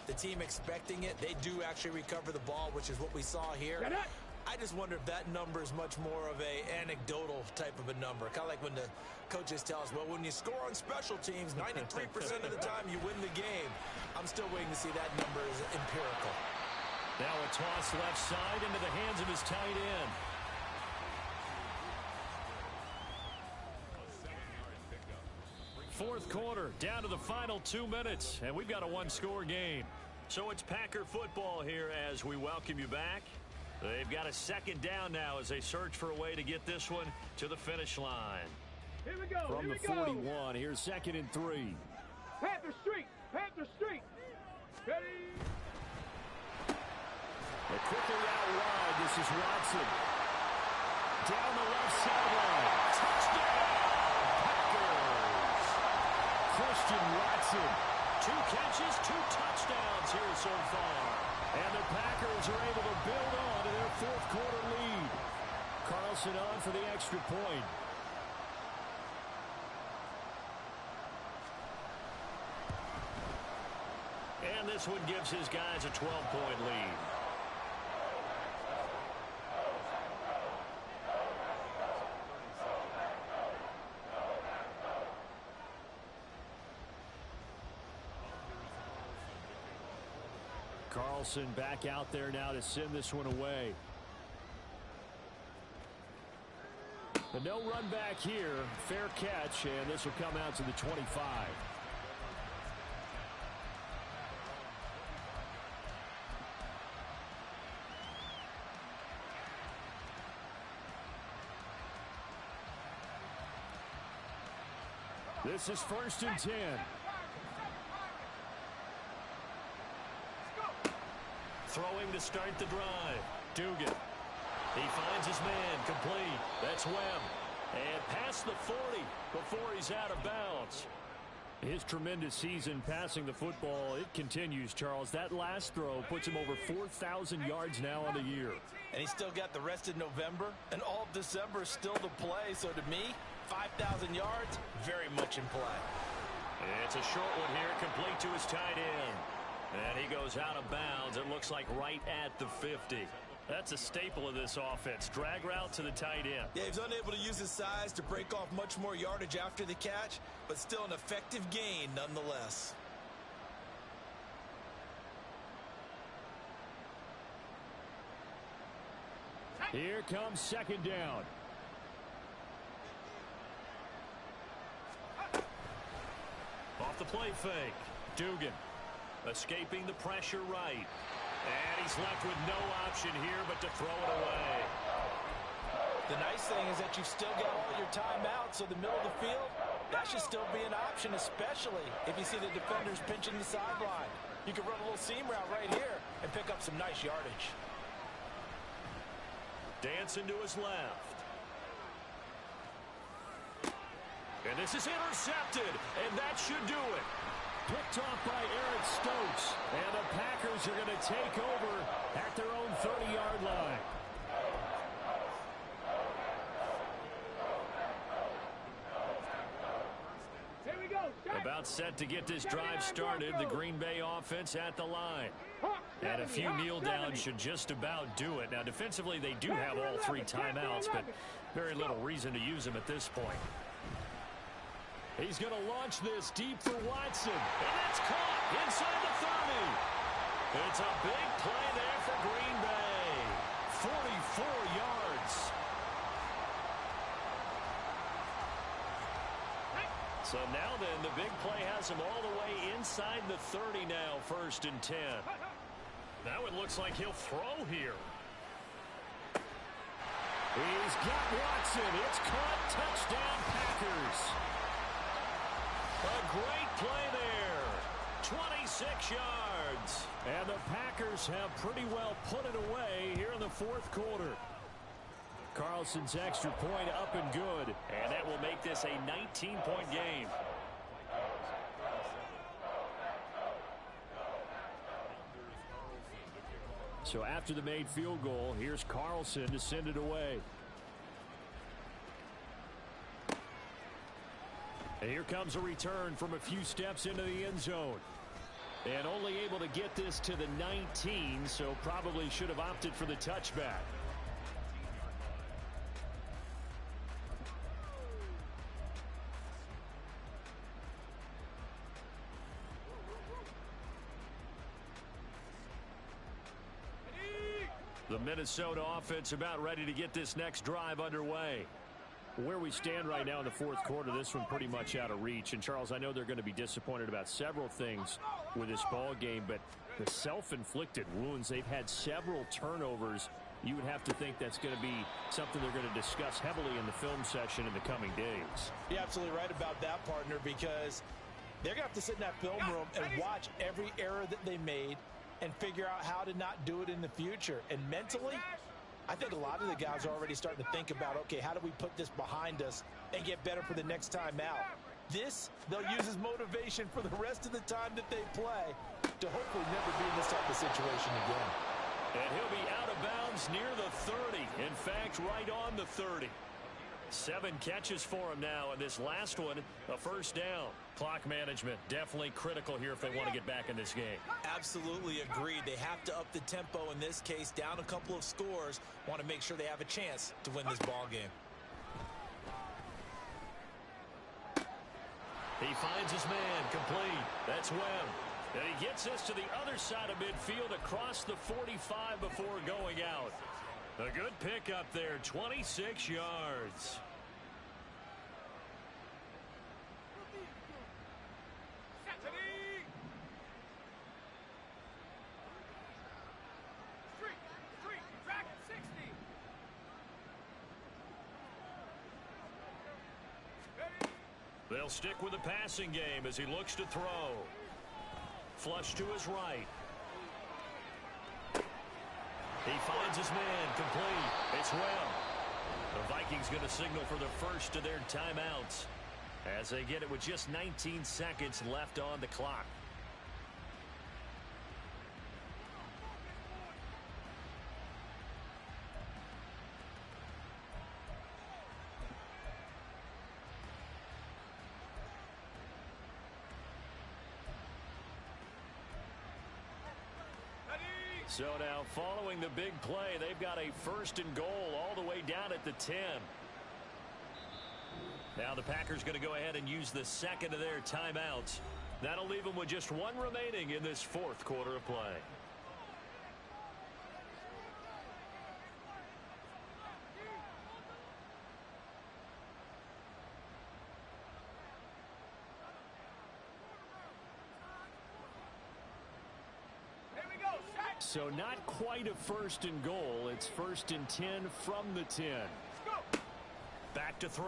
the team expecting it, they do actually recover the ball, which is what we saw here. I just wonder if that number is much more of a anecdotal type of a number. Kind of like when the coaches tell us, well, when you score on special teams, 93% of the time you win the game. I'm still waiting to see that number is empirical. Now a toss left side into the hands of his tight end. Fourth quarter, down to the final 2 minutes, and we've got a 1-score game. So it's Packer football here as we welcome you back. They've got a second down now as they search for a way to get this one to the finish line. Here we go. From the 41, here's 2nd and 3. Panther Street. Panther Street. Ready. They're quickly out wide. This is Watson. Down the left sideline. Touchdown, Packers. Christian Watson. 2 catches, 2 touchdowns here so far. And the Packers are able to build on to their fourth quarter lead. Carlson on for the extra point. And this one gives his guys a 12-point lead. Carlson back out there now to send this one away. The no run back here. Fair catch, and this will come out to the 25. This is 1st and 10. Throwing to start the drive. Dugan. He finds his man complete. That's Webb. And past the 40 before he's out of bounds. His tremendous season passing the football, it continues, Charles. That last throw puts him over 4,000 yards now on the year. And he's still got the rest of November and all of December still to play. So to me, 5,000 yards, very much in play. It's a short one here, complete to his tight end. And he goes out of bounds, it looks like right at the 50. That's a staple of this offense. Drag route to the tight end. Yeah, he's unable to use his size to break off much more yardage after the catch, but still an effective gain nonetheless. Here comes 2nd down. Off the play fake. Dugan escaping the pressure right. And he's left with no option here but to throw it away. The nice thing is that you've still got all your timeouts, so the middle of the field, that should still be an option, especially if you see the defenders pinching the sideline. You can run a little seam route right here and pick up some nice yardage. Dancing to his left. And this is intercepted, and that should do it. Picked off by Eric Stokes. And the Packers are going to take over at their own 30-yard line. Here we go. About set to get this drive started. The Green Bay offense at the line. And a few kneel downs should just about do it. Now, defensively, they do have all 3 timeouts, but Very little reason to use him at this point. He's going to launch this deep for Watson. And it's caught inside the 30. It's a big play there for Green Bay. 44 yards. So now then, the big play has him all the way inside the 30 now, 1st and 10. Now it looks like he'll throw here. He's got Watson. It's caught. Touchdown, Packers. A great play there. 26 yards. And the Packers have pretty well put it away here in the 4th quarter. Carlson's extra point up and good. And that will make this a 19-point game. So after the made field goal, here's Carlson to send it away. And here comes a return from a few steps into the end zone. And only able to get this to the 19, so probably should have opted for the touchback. The Minnesota offense about ready to get this next drive underway. Where we stand right now in the 4th quarter, this one pretty much out of reach. And, Charles, I know they're going to be disappointed about several things with this ball game, but the self-inflicted wounds, they've had several turnovers. You would have to think that's going to be something they're going to discuss heavily in the film session in the coming days. You're absolutely right about that, partner, because they're going to have to sit in that film room and watch every error that they made and figure out how to not do it in the future. And mentally, I think a lot of the guys are already starting to think about, okay, how do we put this behind us and get better for the next time out? This, they'll use as motivation for the rest of the time that they play to hopefully never be in this type of situation again. And he'll be out of bounds near the 30. In fact, right on the 30. 7 catches for him now, and this last one, a 1st down. Clock management definitely critical here if they want to get back in this game. Absolutely agreed. They have to up the tempo in this case, down a couple of scores, want to make sure they have a chance to win this ball game. He finds his man complete. That's Webb. And he gets this to the other side of midfield across the 45 before going out. A good pickup there, 26 yards. They'll stick with the passing game as he looks to throw. Flush to his right. He finds his man complete. It's Webb. The Vikings going to signal for the first of their timeouts as they get it with just 19 seconds left on the clock. So now following the big play, they've got a 1st and goal all the way down at the 10. Now the Packers going to go ahead and use the 2nd of their timeouts. That'll leave them with just 1 remaining in this 4th quarter of play. So not quite a 1st and goal. It's 1st and 10 from the 10. Back to throw.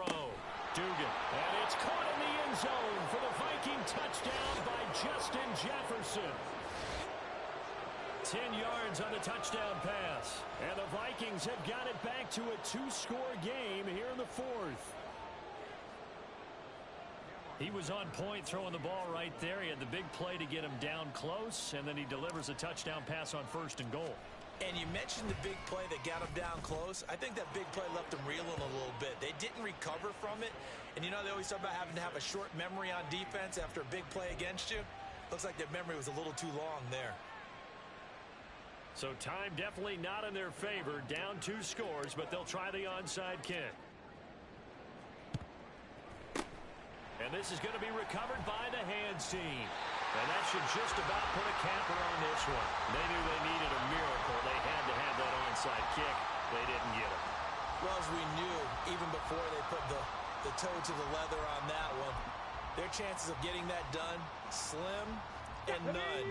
Dugan. And it's caught in the end zone for the Viking touchdown by Justin Jefferson. 10 yards on the touchdown pass. And the Vikings have got it back to a 2-score game here in the 4th. He was on point throwing the ball right there. He had the big play to get him down close, and then he delivers a touchdown pass on 1st and goal. And you mentioned the big play that got him down close. I think that big play left them reeling a little bit. They didn't recover from it. And you know, they always talk about having to have a short memory on defense after a big play against you. Looks like their memory was a little too long there. So time definitely not in their favor. Down 2 scores, but they'll try the onside kick. And this is going to be recovered by the hands team. And that should just about put a capper on this one. They knew they needed a miracle. They had to have that onside kick. They didn't get it. Well, as we knew, even before they put the toe to the leather on that one, their chances of getting that done, slim and none.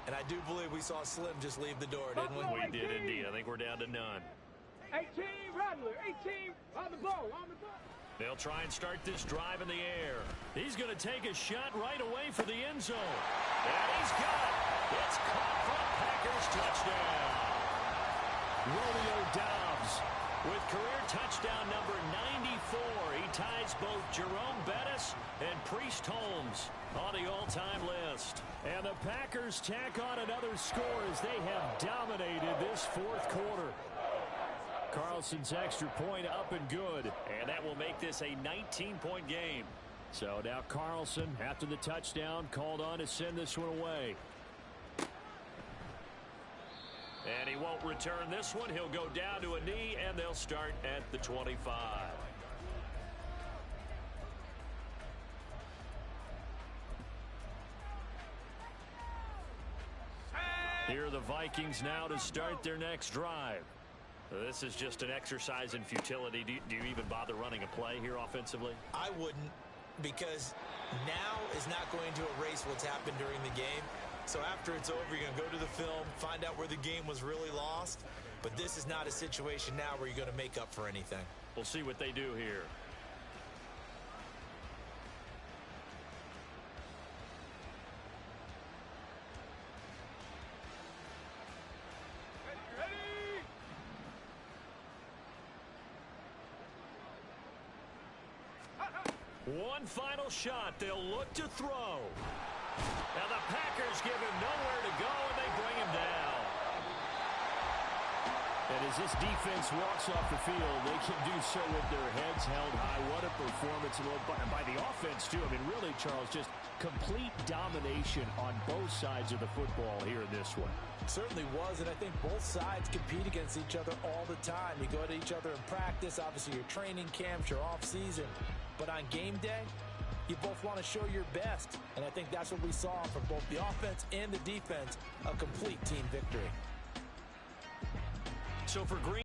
And I do believe we saw Slim just leave the door, didn't we? We did indeed. I think we're down to none. 18, Rattler, 18, on the ball, They'll try and start this drive in the air. He's going to take a shot right away for the end zone. And he's got it. It's caught for a Packers touchdown. Romeo Doubs with career touchdown number 94. He ties both Jerome Bettis and Priest Holmes on the all-time list. And the Packers tack on another score as they have dominated this fourth quarter. Carlson's extra point up and good. And that will make this a 19-point game. So now Carlson, after the touchdown, called on to send this one away. And he won't return this one. He'll go down to a knee, and they'll start at the 25. Here are the Vikings now to start their next drive. This is just an exercise in futility. Do you even bother running a play here offensively? I wouldn't, because now is not going to erase what's happened during the game. So after it's over, you're going to go to the film, find out where the game was really lost. But this is not a situation now where you're going to make up for anything. We'll see what they do here. One final shot. They'll look to throw. Now the Packers give him nowhere to go, and they bring him down. And as this defense walks off the field, they can do so with their heads held high. What a performance by the offense, too. I mean, really, Charles, just complete domination on both sides of the football here in this one. Certainly was, and I think both sides compete against each other all the time. You go to each other in practice, obviously your training camps, your off-season. But on game day, you both want to show your best. And I think that's what we saw from both the offense and the defense, a complete team victory. So for Green